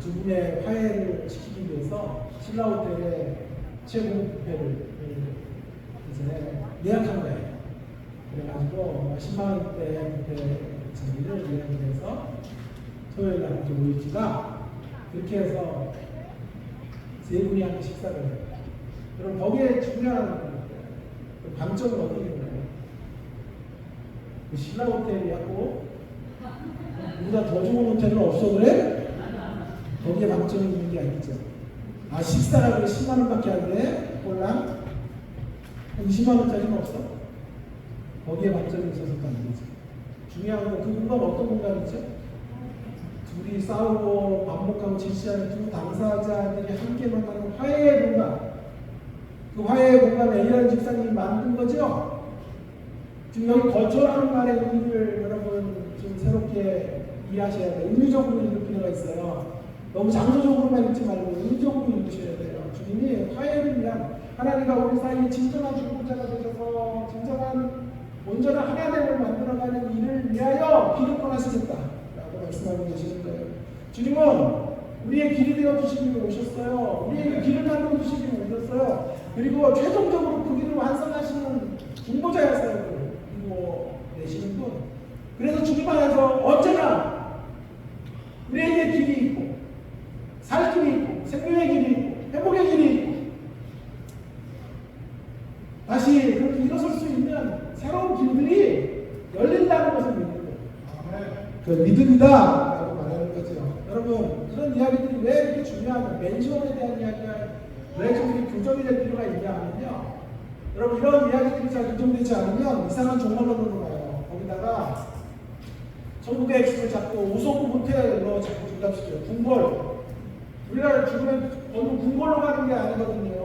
두 분의 화해를 시키기 위해서 신라호텔에 최고 뷔페를 이제 예약한 거예요. 그래가지고 10만 원대 뷔페 자리를 예약을 해서 토요일 날 이제 모이지가 그렇게 해서 세 분이 함께 식사를 해요. 그럼 거기에 중요한 방점은 어디 있는 거예요? 그 신라호텔이하고 우리가 더 좋은 호텔은 없어 그래? 거기에 방점이 있는 게 아니죠. 식사가 그래 10만 원밖에 안 돼? 꼴랑? 20만 원짜리는 없어? 거기에 방점이 있어서 안 되죠. 중요한 건 그 공간 어떤 공간이죠? 둘이 싸우고 반복하고 질시하는 두 당사자들이 함께 만나는 화해의 공간. 그 화해의 공간을 A라는 집사님이 만든 거죠? 지금 여기 거처라는 말의 의미를 여러분 좀 새롭게 이해하셔야 돼요. 의미적으로 읽을 필요가 있어요. 너무 장소적으로만 읽지 말고 의미적으로 읽으셔야 돼요. 주님이 화해를 위한 하나님과 우리 사이에 진정한 중보자가 되셔서 진정한 온전한 하나됨을 만들어가는 일을 위하여 길을 떠나시겠다 라고 말씀하고 계시는 거예요. 주님은 우리의 길이 되어주시기 위해 오셨어요. 우리의 길을 만들어주시기 위해 오셨어요. 그리고 최종적으로 그 길을 완성하시는 중보자였어요. 그리고 내시는 분. 그래서 주님 안에서 언제나 우리에게 길이 있고 살 길이 있고 생명의 길이 있고 회복의 길이 있고 다시 그렇게 일어설 수 있는 새로운 길들이 열린다는 것을 믿는 거예요. 그 믿음이다 라고 말하는 거죠. 여러분, 그런 이야기들이 왜 이렇게 중요하냐, 맨션에 대한 이야기가 왜 좀 교정이 될 필요가 있냐면요, 여러분 이런 이야기들이 잘 교정되지 않으면 이상한 종말론으로 가요. 거기다가 전국의 핵심을 잡고 5성급 호텔로 자꾸 중답시켜요. 궁궐. 우리가 죽으면 전부 궁궐로 가는 게 아니거든요.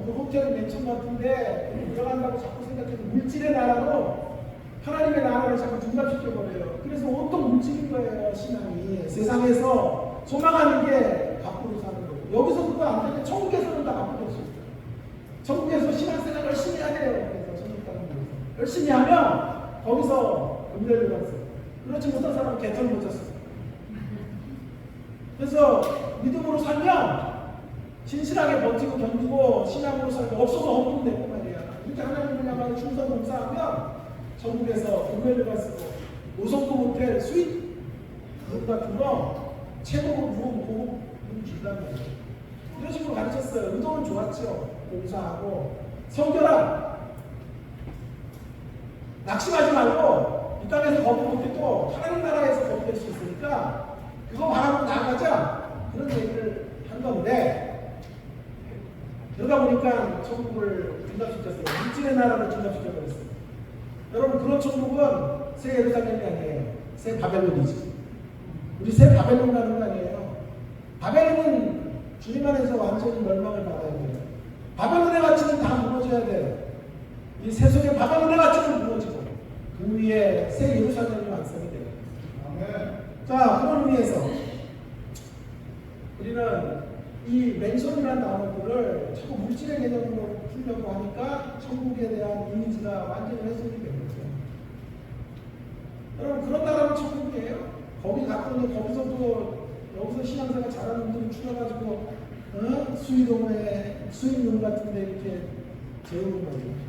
그 호텔은 맨 처음 같은데 들어간다고 자꾸 생각해서 물질의 나라로 하나님의 나라를 자꾸 중답시켜버려요. 그래서 온통 물질인 거예요. 신앙이. 세상에서 소망하는 게 밖으로 사는 거예요. 여기서 그거 안 되면 천국에서는 다 밖으로 없어요. 천국에서 신앙생활 열심히 해야 돼요. 그래서 천국 가는 거예요. 열심히 하면 거기서 은혜를 받았어요. 그렇지 못한 사람은 개털 못 잤어요. 그래서 믿음으로 살면 신실하게 버티고 견디고 신앙으로 살고 없어도 없는 되고 말이야. 이렇게 하나님을 향하여 충성 봉사하면 천국에서 은혜를 받고 5성급 호텔 스윗 룸 같은 거 최고급 룸 고급 룸 준단 말이에요. 이런 식으로 가르쳤어요. 의도는 좋았죠. 봉사하고 성결한 낙심하지 말고 이 땅에서 거듭 못해도 하나님 나라에서 거듭될 수 있으니까 그거 바라고 나아가자 그런 얘기를 한 건데 그러다 보니까 천국을 중답시켰어요. 물질의 나라를 중답시켜버렸어요. 여러분 그런 천국은 새 예루살렘이 아니에요. 새 바벨론이지. 우리 새 바벨론 가는 거 아니에요. 바벨론은 주님 안에서 완전히 멸망을 받아야 돼요. 바벨론의 가치는 다 무너져야 돼요. 이 세속의 바벨론의 가치는 무너지고 그 위에 새 예루살렘이 완성이 돼요. 자, 그런 의미에서 우리는 이 맨션이라는 단어들을 자꾸 물질의 개념으로 풀려고 하니까 천국에 대한 이미지가 완전히 훼손이 되는 거죠. 여러분 그런 나라는 천국이에요. 거기 갔더니 거기서도 여기서 신앙생활 잘하는 분들이 추려가지고 수의동에 수입룸 같은데 이렇게 재우는 거예요.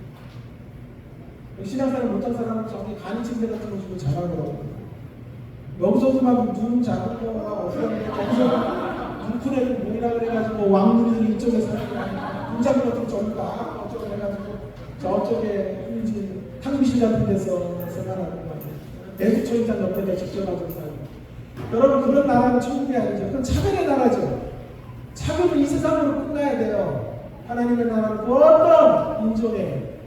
신앙생활 못한 사람은 저기 간이 침대 같은 거 주고 잘하더라고요. 여기서도 막 눈 작은 거가 없었는데 거기서 눈풀에는 뭐이라 그래가지고 왕눈이 이쪽에서 눈잡이 같은 거 전가 어쩌고 해가지고 저쪽에 탕비실 같은 데서 생활하는 거 같아요. 대수초인장 옆에다 직접 가지고 살고. 여러분 그런 나라는 천국이 아니죠. 그건 차별의 나라죠. 차별은 이 세상으로 끝나야 돼요. 하나님의 나라는 어떤 인종의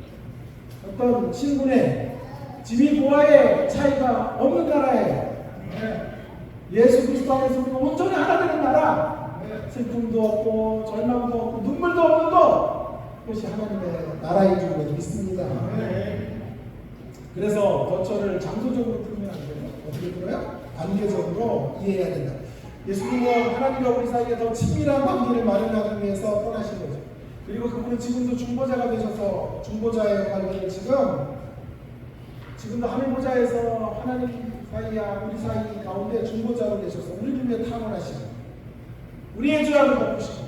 어떤 신분의 지위고하의 차이가 없는 나라예요. 예수 그리스도 안에서 우리가 온전히 하나 되는 나라. 슬픔도 없고 절망도 없고 눈물도 없는 것, 그것이 하나님의 나라인 줄 믿습니다. 그래서 거처를 장소적으로 풀면 안 돼요. 어떻게 풀어요? 관계적으로 이해해야 된다. 예수님은 하나님과 우리 사이에 더 친밀한 관계를 마련하기 위해서 떠나신 거죠. 그리고 그분은 지금도 중보자가 되셔서 중보자의 관계를 지금도 하늘보좌에서 하나님 사이와 우리 사이 가운데 중보자로 계셔서 우리를 위해 탕원하시고 우리의 죄악을 덮으시고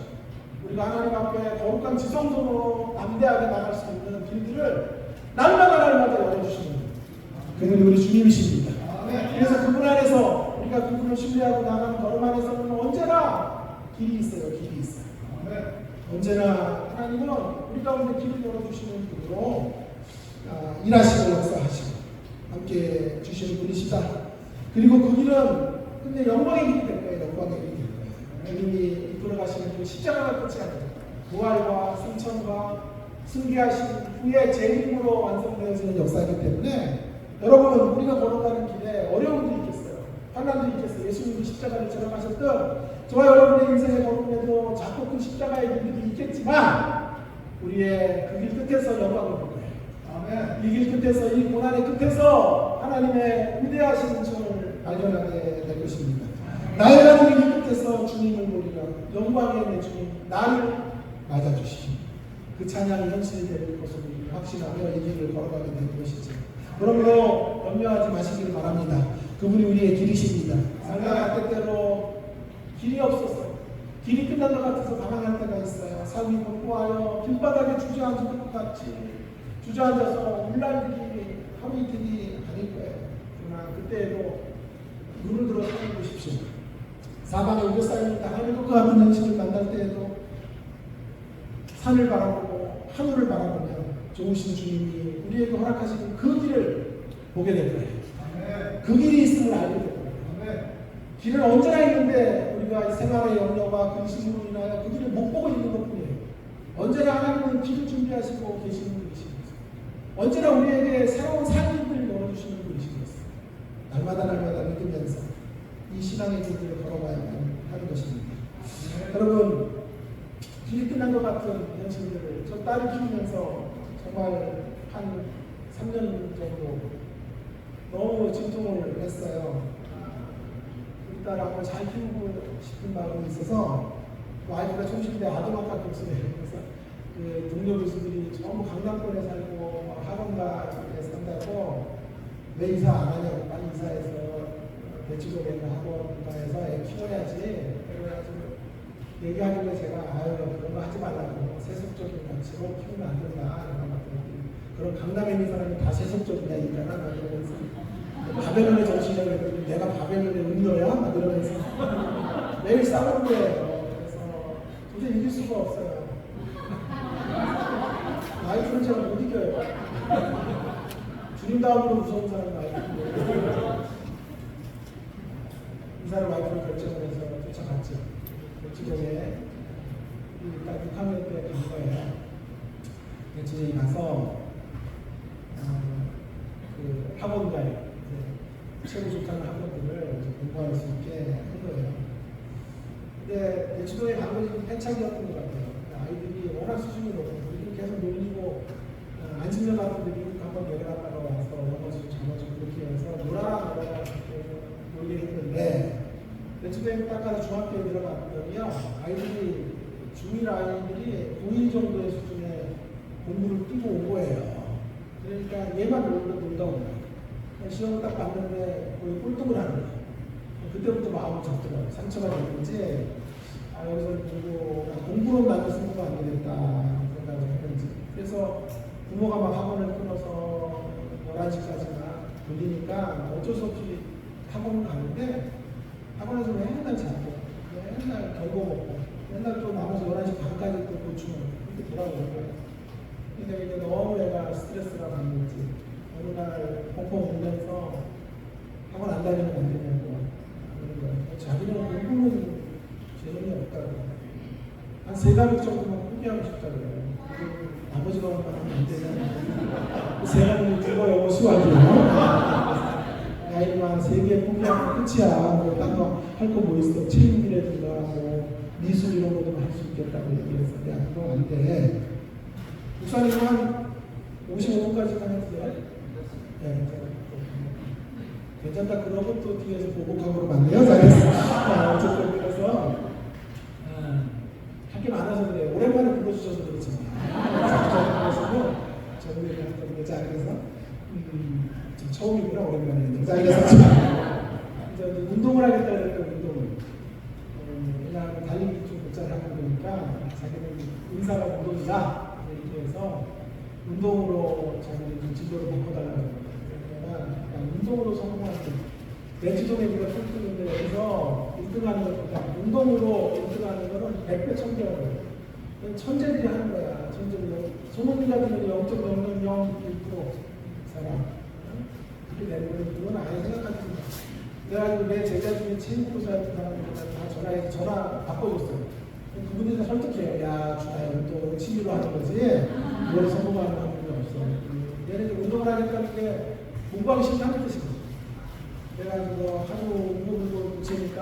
우리가 하나님 앞에 거룩한 지성소로 담대하게 나갈 수 있는 길들을 날마다 열어주시는 그분이 우리 주님이십니다. 그래서 그분 안에서 우리가 그분을 신뢰하고 나가는 걸음 안에서는 언제나 길이 있어요. 길이 있어요. 언제나 하나님은 우리 가운데 길을 열어주시는 분으로 일하시고 역사하시고 함께 주시는 분이시다. 그리고 그 길은 근데 영광의 길이 될 거예요. 영광의 길이 될 거예요. 주님이 이끌어 가시는 그 십자가가 끝이 아니에요. 부활과 승천과 승계하신 후에 재림으로 완성되어지는 역사이기 때문에 여러분 우리가 걸어가는 길에 어려움도 있겠어요. 환난도 있겠어요. 예수님이 십자가를 전하셨던 저와 여러분의 인생의 걸음에도 작고 큰 십자가의 길들이 있겠지만 우리의 그 길 끝에서 영광을 볼 거예요. 이 길 끝에서 이 고난의 끝에서 하나님의 위대하신 은총을 발견하게 될 것입니다. 나의 가는 길 끝에서 주님을 보리라. 영광의 내 주님 나를 맞아주시니 그 찬양이 현실이 될 것을 확신하며 이 길을 걸어가게 될 것이죠. 그러므로 염려하지 마시기를 바랍니다. 그분이 우리의 길이십니다. 생각할 때때로 길이 없었어요. 길이 끝난 것 같아서 당황할 때가 있어요. 삶이 공고하여 길바닥에 주저앉은 것 같이 주저앉아서 울날 일이 하루 이틀이 아닐 거예요. 그러나 그때에도 눈을 들어 살펴보십시오. 사방에 우겨싸인 당하는 것 같은 현실을 만날 때에도 산을 바라보고 하늘을 바라보며 좋으신 주님이 우리에게 허락하시는 그 길을 보게 될 거예요. 그 길이 있음을 알게 될 거예요. 길은 언제나 있는데 우리가 생활의 염려와 근심으로 인하여 그 길을 못 보고 있는 것뿐이에요. 언제나 하나님은 길을 준비하시고 계시는 분이십니다. 언제나 우리에게 새로운 상인들을 열어주시는 분이십니다. 날마다 믿으면서 이 신앙의 길을 걸어가야 하는 것입니다. 여러분 길이 끝난 것 같은 현실들을 저 딸을 키우면서 정말 한 3년 정도 너무 진통을 했어요. 우리 딸하고 잘 키우고 싶은 마음이 있어서 아이가 총신대 아동학과 교수예요. 그래서 그 동료 교수들이 전부 강남권에 살고 학원가에 산다고 왜 이사 안 하냐고 빨리 이사해서 대치동에 있는 학원가에서 애 키워야지. 그래가지고 얘기하길래 제가 그런 거 하지 말라고 세속적인 가치로 키우면 안 된다. 그런 강남에 있는 사람이 다 세속적이냐 인간아 막 이러면서 바벨론의 정신이라고 했더니 내가 바벨론의 음녀야? 막 이러면서 매일 싸우는 거예요. 그래서 도저히 이길 수가 없어요. 와이프는 제가 못 이겨요. 주님 다음으로 무서운 사람은 와이프인데 이사를 와이프를 결정을 해서 쫓아갔죠. 대치동에 일단 6학년 때 간 거예요. 대치동에 가서 그 학원가에 최고 좋다는 학원들을 공부할 수 있게 한 거예요. 근데 대치동에 간 것이 한창이었던 것 같아요. 아이들이 워낙 수준이 높고 우리는 계속 놀리고 안심년 아들들이 한번 내려갔다가 와서 넘어지고 잡아주고 그렇게 해서 놀아라 놀게 했는데 대치동에 딱 가서 중학교에 들어갔더니요 아이들이 중1 아이들이 고1 정도의 수준의 공부를 뛰고 온 거예요. 그러니까 얘만 놀다 온 거예요. 시험을 딱 봤는데 거의 꼴등을 하는 거예요. 그때부터 마음을 잡더라고요. 상처가 됐는지 여기서 누구 공부로 나도 승부가 안 되겠다 생각을 했는지. 그래서 부모가 막 학원을 끊어서 11시까지나 돌리니까 어쩔 수 없이 학원을 가는데 학원에서 맨날 자고 맨날 경고 먹고 맨날 또 나머지 11시 반까지 또 보충을 그렇게 돌아오는 거예요. 근데 이제 너무 애가 스트레스가 받는지 어느 날 펑펑 울면서 학원 안 다니면 안 되냐고 그러는 거예요. 자기는 공부는 재능이 없다고 한 3과목 정도만 포기하고 싶다고 해요. 나머지 과목만 하면 안 되냐고 3과목이 국어, 영어, 수학이에요. 아이만 3개 포기하면 끝이야. 뭐 딴 거 할 거 뭐 있어? 체육이라든가 뭐 미술 이런 거 좀 할 수 있겠다고 얘기해서 야 그거 안 돼. 목사님은 한 55분까지만 했어요. 네, 괜찮다 그러고 또 뒤에서 보복하고 맞네요. 잘했어. 어쨌든 그래서 할 게 많아서 그래요. 오랜만에 불러주셔서 그렇잖아요. 그래서 저분들이 했던 게 잘해서 지금 처음이구나 오랜만에. 그래서 이제 운동을 하겠다 그랬던 운동을 왜냐하면 달리기 좀 못잘하고 그러니까 자기는 인사가 운동이다 이렇게 해서 운동으로 자기는 좀 지도를 바꿔달라고 그러니까 운동으로 성공하는 내 지도에 우리가 꼴등인데 여기서 1등하는 것보다 운동으로 1등하는 거는 100배 1000배라는 거예요. 천재들이 하는 거야. 천재들이 손흥민 같은 경우는 0.001% 사람 이렇게 되는 거는 그건 아예 생각하지 마. 그래가지고 내 제자 중에 체육교사였던 사람들한테 다 전화해서 전화 바꿔줬어요. 그분들이 다 설득해요. 야, 준아야, 운동을 취미로 하는 거지. 뭘 성공하는 방법이 없어. 얘네들 운동을 하겠다는 게 공부하기 싫다는 뜻이거든. 그래가지고 하루 운동을 붙이니까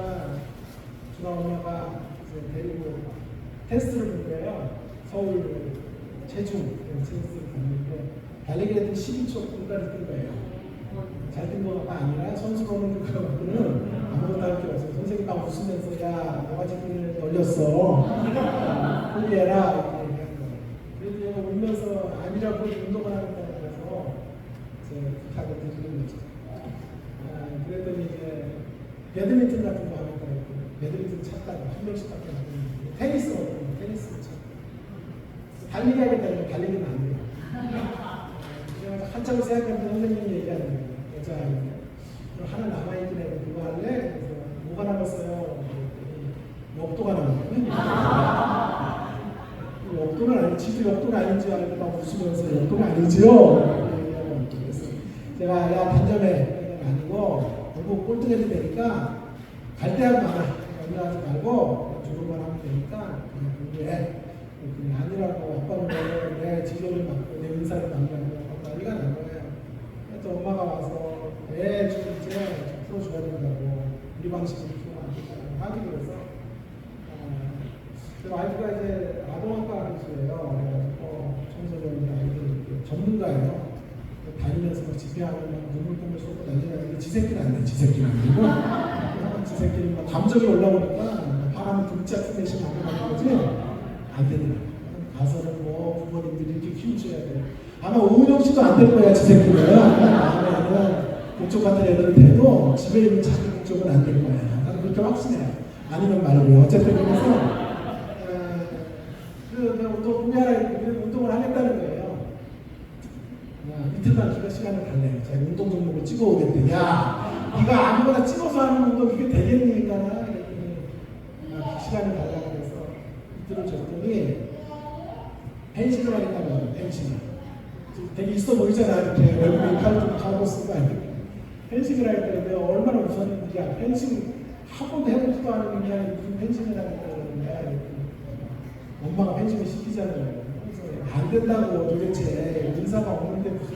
준아 엄마가 이제 데리고 테스트를 본 거예요. 서울 체중 테스트를 봤는데 달리기 했더니 12초 끝까지 뜬 거예요. 잘 뜬 거가 아니라 선수 보는 거는 아무것도 할 게 없어요. 선생님 막 웃으면서 야 너가 지금 걸렸어 포기해라 이렇게 얘기하는 거예요. 그래도 얘가 울면서 아니라고 운동을 하겠다고 해서 이제 부탁을 드리는 거죠. 그랬더니 이제 배드민턴 같은 거 하겠다고 했고 배드민턴 찾다가 한 명씩밖에 안 되는데 테니스 어떤 테니스 찾고 달리기 하겠다니까 달리기는 안 돼요. 한참을 생각했는데 선생님이 얘기하는 거예요. 여자아이인데 하나 남아있긴 해. 그거 할래? 그래서 뭐가 남았어요? 역도가 남았거든요. 역도는 아니지. 지도 역도는 아닌지 알고 막 웃으면서 역도는 아니지요? 그래서 제가 야 단점에 아니고 결국 꼴등해도 되니까 갈 때 하고 많아. 연락하지 말고 조금만 하면 되니까 그냥 공부해. 그냥 아니라고 아빠는 내 진로를 받고 내 은사를 받는다고 난리가 난 거예요. 또 엄마가 와서 좀 이제 풀어줘야 된다고 우리 방식으로 풀면 안 된다고 하기 그래서 와이프가 이제 아동학과 교수예요. 청소년 아이들 전문가예요. 다니면서 막 집회하고 막 눈물방울 쏟고 난리나는데 지새끼는 안 돼. 지새끼는 안 되고 지새끼는 막 감정이 올라오니까 바람을 등짝 대신 안 되는 거지 안 되더라고요. 가서는 뭐 부모님들이 이렇게 키우셔야 돼요. 아마 오은영 씨도 안 될 거야, 지새끼는. 다음에는 그쪽 같은 애들은 돼도 집에 있는 자기 그쪽은 안 될 거야. 나는 그렇게 확신해요. 아니면 말고요. 어쨌든 그래서 내가 운동을 하겠다는 거예요. 이틀간 시간을 달래요. 제가 운동 종목을 찍어오겠대. 야, 네가 아무거나 찍어서 하는 운동 이게 되겠니까? 시간을 달라고 해서 이틀을 줬더니 펜싱을 하겠다는 거예요. 펜싱을. 되게 있어 보이잖아. 이렇게 외국인 칼도 가고 쓰고 아니까 펜싱을 하겠다는데 얼마나 웃었는지 야 펜싱 학원도 해보지도 않은 인간이 무슨 펜싱을 하겠다 그러는데 엄마가 펜싱을 시키잖아요. 그래서 안 된다고 도대체 은사가 없는데 무슨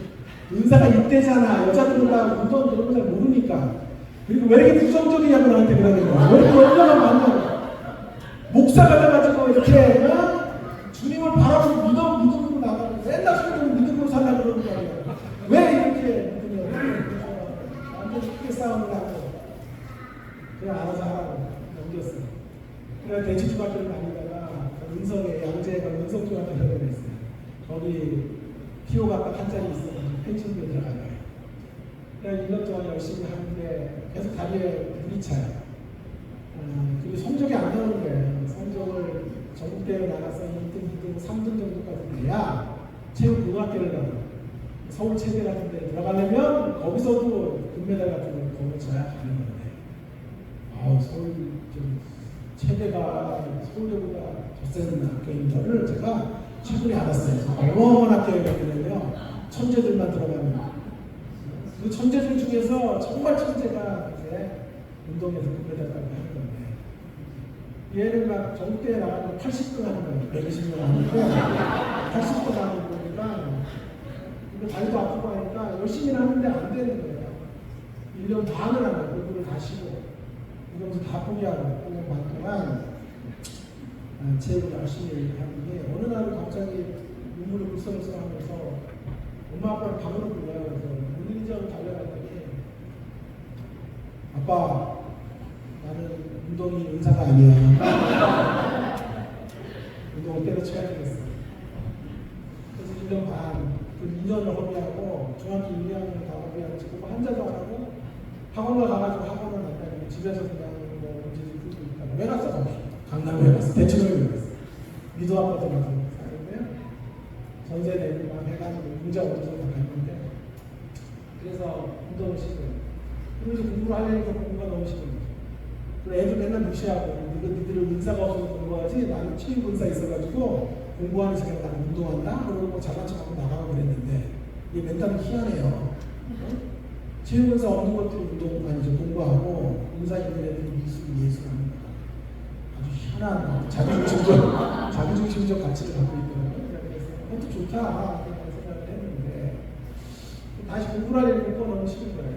은사가 있대잖아. 여자들은 다 운동 그런 거 잘 모르니까. 그리고 왜 이렇게 부정적이냐고 나한테 그러는 거야. 왜 이렇게 얼마나 많냐고. 목사가 돼가지고 이렇게 주님을 바라보고 믿음으로 나가고 맨날 소리로 믿음으로 살라고 그러는 거 아니야. 왜 이렇게 믿으냐고. 완전히 크게 싸움을 하고 그냥 알아서 하라고 넘겼어요. 그래서 대치중학교를 다니다가 은성에 양재가 은성중학교라고 있어요. 거기 피오가 딱 한 자리 있어요. 펜싱도 들어가요. 내가 1년 동안 열심히 하는데 계속 다리에 물이 차요. 그리고 성적이 안 나오는 거예요. 성적을 전국대회 나가서 1등, 2등, 3등 정도까지 돼야 체육 고등학교를 가요. 서울 체대 같은 데 들어가려면 거기서도 금메달 같은 걸 거머쳐야 가는 건데, 서울 체대가 서울대보다 더 센 학교인 거를 제가 최근에 알았어요. 얼마나 학교에 가냐면 천재들만 들어가는, 그 천재들 중에서 정말 천재가 이제 운동에서 금메달까지 하는 건데, 얘는 막 전국대회 나가면 80등 하는 거예요. 120명 하는데 80등 하는 거니까, 근데 다리도 아프고 하니까 열심히 하는데 안 되는 거예요. 1년 반을 하면 얼굴을 다 쉬고 이러면서 다 포기하고 1년 반 동안 체육을 열심히 하는데, 어느 날 갑자기 눈물을 불성불성 하면서 엄마 아빠를 방으로 불러요. 그래서 물리적으로 달려갔더니, 아빠, 나는 운동이 은사가 아니야. 운동을 때려쳐야 되겠어. 그래서 1년 반, 그 2년을 허비하고 중학교 2학년을 다 허비하고 지금 한자도 안 하고 학원을 가가지고 학원을 안 다니고 집에서 그냥 뭐 문제집 풀고 있다가 왜 갔어? 강남에 갔어. 대치동에 갔어. 미도 아파트 가서 사는데 전세 내고 막 해가지고 문제 없어서 다 갔는데, 그래서 운동을 시켜요. 그래서 공부를 하려니까 공부가 너무 싫은 거죠. 애들 맨날 무시하고, 니들은 은사가 없어서 공부하지, 나는 체육 은사 있어가지고 공부하는 시간에 나는 운동한다? 그러고 잘난 척하고 나가고 그랬는데, 이게 멘탈이 희한해요. 체육 은사 없는 것들이 운동 아니죠. 공부하고, 은사 있는 애들이 미술, 예술하는 거. 아주 희한한 자기중심적 가치를 갖고 있더라고요. 그래서 그것도 좋다 라는 생각을 했는데, 다시 공부를 하려니까 너무 싫은 거예요.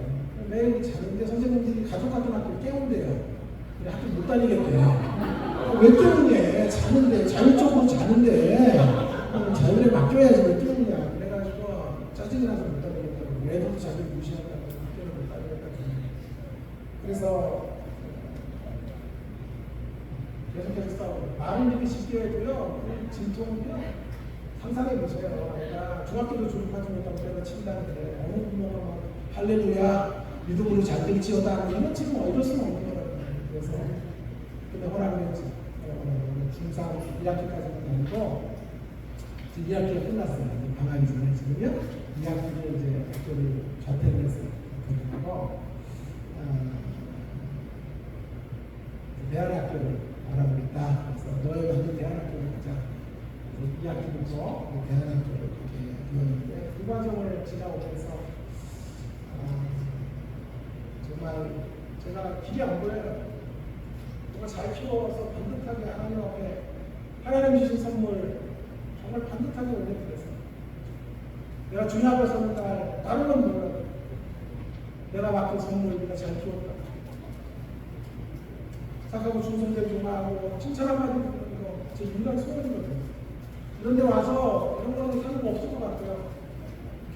매일 자는데 선생님들이 가족 같은 학교를 깨운대요. 근데 학교 못 다니겠대. 왜 깨우냐? 자는데, 자율적으로 자는데 자율에 맡겨야지 왜 깨우냐. 그래가지고 짜증이 나서 못 다니겠다고. 애들도 자기를 무시한다고 학교를 못 다니겠다고. 그래서 계속해서 싸우고, 말은 이렇게 쉽게 해도요, 진통은요 상상해 보세요. 내가 중학교도 졸업하지 못하고 내가 친다는데 어느 부모가 막 할렐루야 믿음으로 잘 되지어다 이런 지금 이럴 수는 없는 거라고요. 그래서 근데 허락했지. 중3 2학기까지는 다니고 2학기가 끝났어요. 방학이 전에 지금요 2학기를 이제 학교를 자퇴를 했어요. 그리고 대안학교를 알아보겠다. 그래서 너희 완전 대안학교를 가자. 2학기부터 대안학교를 이렇게 되었는데, 그 과정을 지나오면서 정말 제가 길이 안 보여요. 정말 잘 키워서 반듯하게 하나님 앞에 하나님 주신 선물 정말 반듯하게 올려드렸어요. 내가 주님 앞에 서는 날 다른 건 몰라요. 내가 맡은 선물 내가 잘 키웠다. 착하고 중성되고 좋아하고 칭찬 한마디 듣는 거 제 인간 소원이거든요. 그런데 와서 이런 거는 사는 거 없을 것 같아요.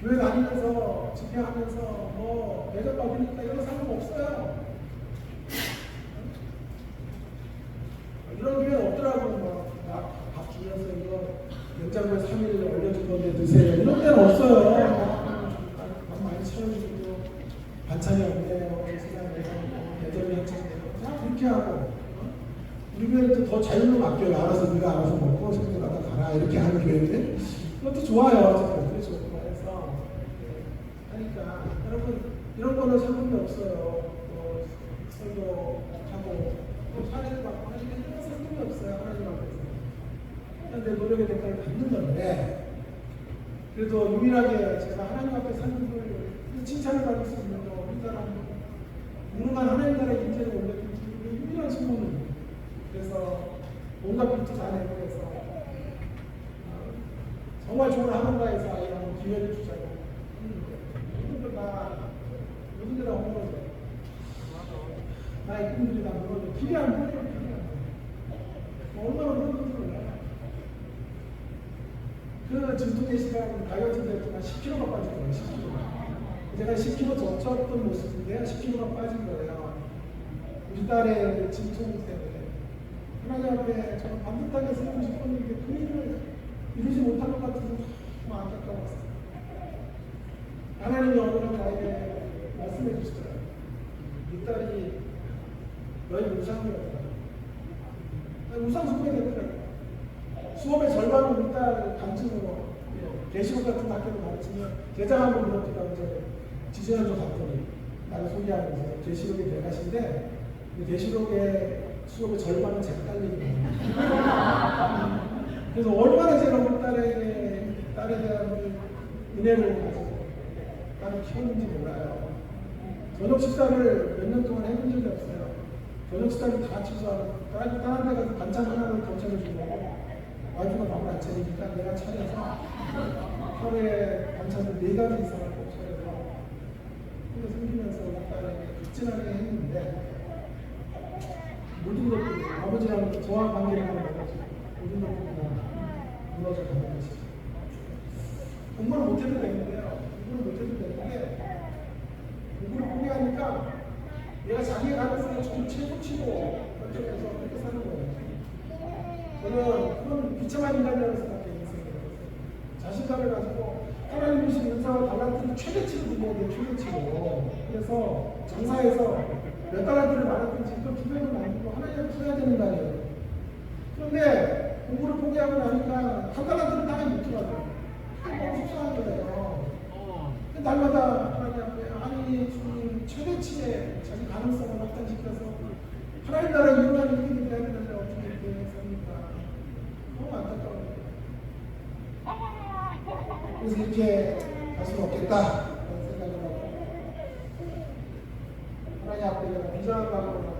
교회 다니면서 집회하면서 뭐 대접 받으니까 이런 거 사는 거 없어요. 이런 교회는 없더라고. 밥 주면서 이거 냉장고에 3일 올려준 건데 드세요. 이런 데는 없어요. 밥 많이 차려주고 반찬이 없네요. 대접이 한참 되고 그렇게 하고, 우리 교회는 더 자유로 맡겨요. 알아서 네가 알아서 먹고 생각 나다 가라 이렇게 하는 교회인데, 그것도 좋아요. 그게 좋고 해서 하니까 여러분 이런 거는 상관이 없어요. 설교하고 사례를 받고 하니까 이런 상관이 없어요. 하나님 앞에서 그냥 내 노력의 대가를 받는 건데, 그래도 유일하게 제가 하나님 앞에 사는 걸 칭찬을 받을 수 있는 거, 이 사람 무능한 하나님 나라의 인재를 올려드리는 유일한 소문입니다. 그래서 온갖 빛도 다 내고 해서 정말 좋은 학원가에서 아이랑 기회를 주자고 했는데, 모든 데다 홍보를 해. 나의 꿈들이 다 무너져. 길이 안 보여. 얼마나 무너졌는지 몰라요. 그 진통의 시간 다이어트 될 동안 10kg가 빠진 거예요. 10kg. 제가 10kg 젖혔던 모습인데 10kg가 빠진 거예요. 우리 딸의 진통 때문에. 하나님 앞에 저는 반듯하게 세우고 싶었는데 그 일을 이루지 못할 것 같아서 좀 안타까웠어요. 하나님이 어느 날 나에게 말씀해 주시더라고요. 이 딸이 너희 우상이었다. 우상 숭배되더라고요. 수업의 절반은 우리 딸 간증으로 계시록 같은 학교를 가르치면 제자가 한번 물어보다가 지지난주 갔더니 나를 소개하면서 계시록의 대가신데 계시록의 수업의 절반은 제가 딸리게 그래서 얼마나 제가 우리 딸에 대한 은혜를 가지고 딸을 키웠는지 몰라요. 저녁 식사를 몇 년 동안 해본 적이 없어요. 저녁 식사를 다 취소하고 다른 데 가서 반찬 하나를 더 차려주고 와이프가 밥을 안 차리니까 내가 차려서 하루에 반찬을 4가지 이상을 꼭 차려서 그래서 숨기면서 딸에게 극진하게 했는데 모든 것들이 아버지랑 저와 관계를 하는 거지 모든 것들이 무너져 가는 것이죠. 공부를 못해도 되는데요. 공부를 못해도 되는데 공부를 포기하니까 얘가 자기의 가능성을 좀 최고치고 결정해서 그렇게 사는 거예요. 저는 그런 비참한 인간이라고 생각해요. 인생에 자신감을 가지고 하나님 주신 은사와 달란트를 최대치로 드려야 돼요. 최대치로. 그래서 장사에서 몇 달란트를 받았든지 그 기별을 만들고 하나님을 써야 되는 거 아니에요. 그런데 공부를 포기하고 나니까 한 달란트를 땅에 못 들어가요. 너무 속상한 거예요. 날마다 하나님 앞에 하나님 주님 최대치의 자기 가능성을 확장시켜서 하나님 나라 이루어가는 일이 돼야 되는데 어떻게 이렇게 삽니까? 너무 안타까워요. 그래서 이렇게 갈 수는 없겠다 라는 생각을 하고 하나님 앞에 내가 비전을 하고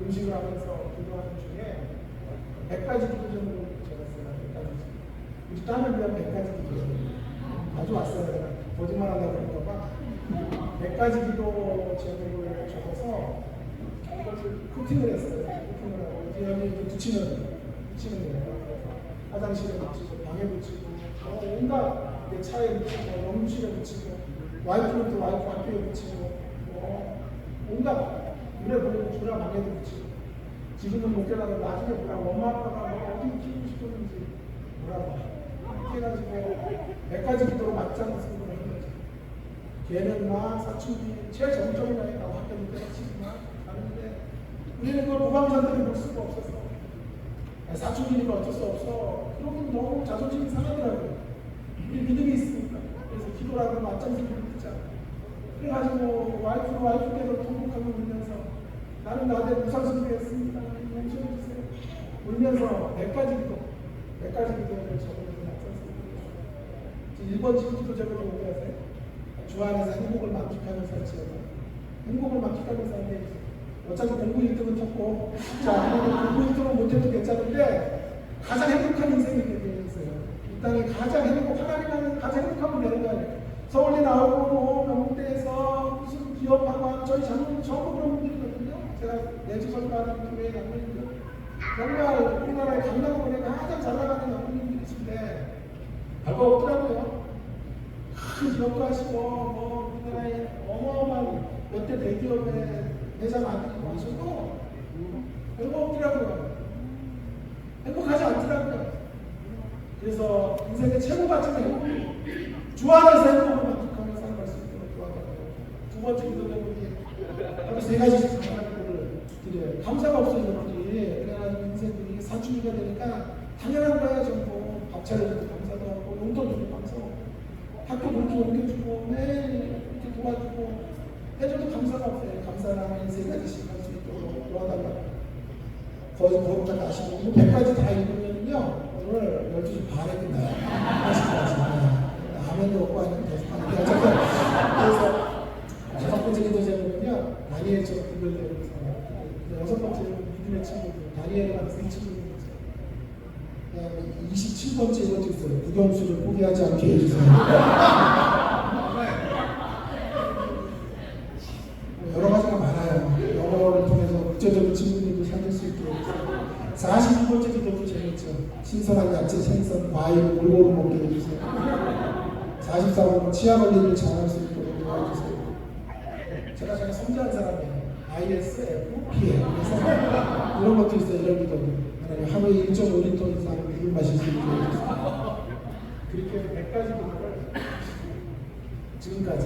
음식을 하면서 기도하는 중에 100가지 기도 정도 적었어요. 100가지. 우리 딸을 위한 100가지 기도 아주 왔어요. 거짓말 하려고 그럴까봐 100가지 기도 제목을 적어서 이것을 코팅을 했어요. 코팅을 하고 여기 이제 붙이는 거예요. 화장실에 붙이고 방에 붙이고 온갖 내 차에 붙이고 영무실에 붙이고 와이프는 또 와이프 학교에 붙이고 온갖 눈에 보이는 주라 방에도 붙이고 지금은 못 깨달아 나중에 보라고 엄마 아빠가 너 어디 키우고 싶었는지 보라고 이렇게 해가지고 100가지 기도로 맞장구 쓰는 걸 했거죠. 걔는 막 사춘기 최정점이 나니까 학교도 때려치지만 가는데 우리는 그걸 보감사들이 볼 수가 없어서 사춘기니까 어쩔 수 없어. 그러면 너무 자존심이 상하더라고요. 우리 믿음이 있으니까. 그래서 기도라도 맞장구를 듣자. 그래가지고 와이프께서 통곡하며 울면서 나는 나한테 무상승리했습니다. 용서해주세요. 울면서 100가지 기도를 적어서 맞장구 1번 기도 제목이 뭔지 아세요? 주 안에서 행복을 만끽하는 설치여서 행복을 만끽하면서 하는데 어차피 공부 1등은 쳤고 자 공부 1등은 못해도 괜찮은데 가장 행복한 인생이 되어 있어요. 이 땅에 가장 하나님은 가장 행복하면 되는 거 아니에요. 서울대 나오고 명문대에서 무슨 기업하고 하는 저희 장모님 전부 그런 분들이거든요. 제가 내주 설교하는 교회에 장모님들 정말 우리나라의 강남권에 가장 잘 나가는 장모님들이신데 별거 없더라고요. 큰 기업도 하시고 우리나라의 어마어마한 몇 대 대기업의 회장 만들고 하셔도 별거 없더라고요. 행복하지 않더라고요. 그래서 인생의 최고 가치는 행복이에요. 주 안에서 행복을 만족하며 살아갈 수 있도록 도와달라고. 두 번째 기도 제목이 바로 3가지 감사를 드려요. 감사가 없어요. 여러분들이. 그래가지고 인생들이 사춘기가 되니까 당연한 거야. 전부 밥 차려주고 감사도 하고 용돈 주고 감사하고 학교 그렇게 옮겨주고 매일 이렇게 도와주고 해줘도 감사가 없어요. 감사를 하면 3가지씩 할 수 있도록 도와달라고. 거기까지 아시고 100가지 다 읽으면요 오늘 12시 반에 끝나요. 라면도 없고 아니면 계속 그래서 5번째 기도 제목은요 다니엘처럼 구별되는 사람. 6번째는 믿음의 친구들 다니엘을 하면서 이 친구들 27번째 이것도 있어요. 국영수를 포기하지 않게 해주세요. 여러 가지가 많아요. 영어를 통해서 국제적인 친구들도 사귈 수 있게 해주세요. 42번째 기도도 재밌죠. 신선한 야채, 생선, 과일을 골고루 먹게 해주세요. 44번은 치아 관리를 잘할 수 있도록 도와주세요. 제가 성장한 사람이에요. ISFP에 그래서 이런 것도 있어요. 이런 기도도. 하루에 1.5리터 이상 물을 마실 수 있게 해주세요. 그렇게 100가지 기도를 지금까지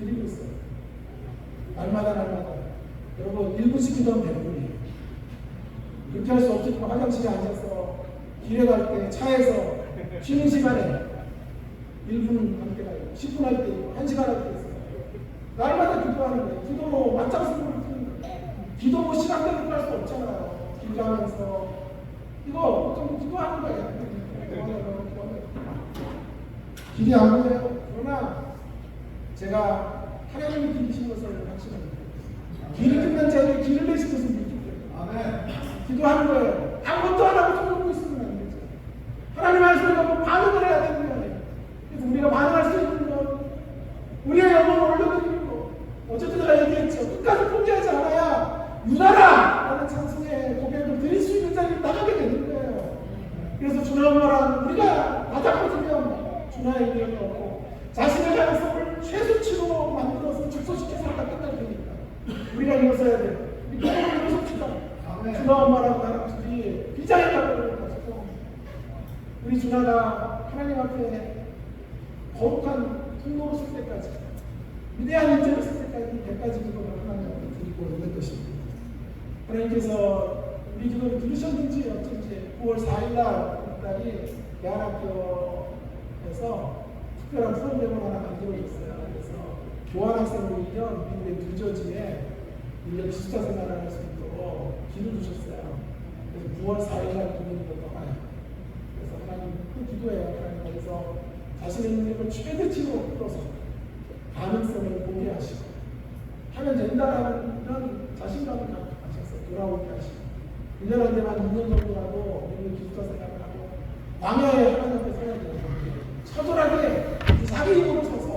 드리고 있어요. 날마다. 여러분 1분씩 기도하면 100분이에요. 그렇게 할 수 없으니까 화장실에 앉아서 길에 갈 때 차에서 쉬는 시간에 1분 함께 가요. 10분 할 때 있고 1시간 할 때 있어요. 날마다 기도하는 거예요. 기도로 맞장구를 푸는 거예요. 기도 뭐 시간대로 할 수 없잖아요. 기도하면서 이거 좀 기도하는 거예요. 길이 안 보여요. 그러나 제가 하나님이 길이신 것을 확신합니다. 길이 끝난 자에게 길을 내신 것을 믿기 때문에 기도하는 거예요. 아무것도 안 하고 손 놓고 있으면 안 되죠. 하나님 말씀에 뭐 반응을 해야 되는 거예요. 그래서 우리가 반응할 수 있는 건 우리의 영혼을 올려드리는 거. 어쨌든 제가 얘기했죠. 끝까지 포기하지 않아야 유나라! 라는 찬송의 고백을 드릴 수 있는 자리에 나가게 되는 거예요. 그래서 주나 엄마랑 우리가 맞았거든요. 주나의 의미가 없고 자신의 가능성을 최소치로 만들어서 축소시켜서 다 끝날 테니까 우리가 이어서야 돼요. 이거를 이어섭시다. 주나 엄마랑 나랑 둘이 비장의 각오를 가지고 우리 주나가 하나님 앞에 거룩한 통로로 쓸 때까지 위대한 인재를 쓸 때까지 100가지 기도를 하나님 앞에 드리고 있는 것입니다. 하나님께서 우리 기도를 들으셨는지 어쩐지 9월 4일날 우리 딸이 대안학교에서 특별한 프로그램을 하나 만들어줬어요. 그래서 교환학생으로 1년 미국의 뉴저지에 1년 기숙사 생활을 할 수 있도록 기를 주셨어요. 그래서 9월 4일날 기도를 떠나요. 그래서 하나님 그 기도예요. 하나님 그래서 자신의 능력을 최대치로 풀어서 가능성을 보게 하시고 하면 된다라는 자신감을 갖고 가셔서 돌아오게 하시고 1년 안 되면 2년 정도라도 미국의 기숙사 생활을 하고 광야에 하나님 앞에 서야 돼요. 처절하게 자기 힘으로 서서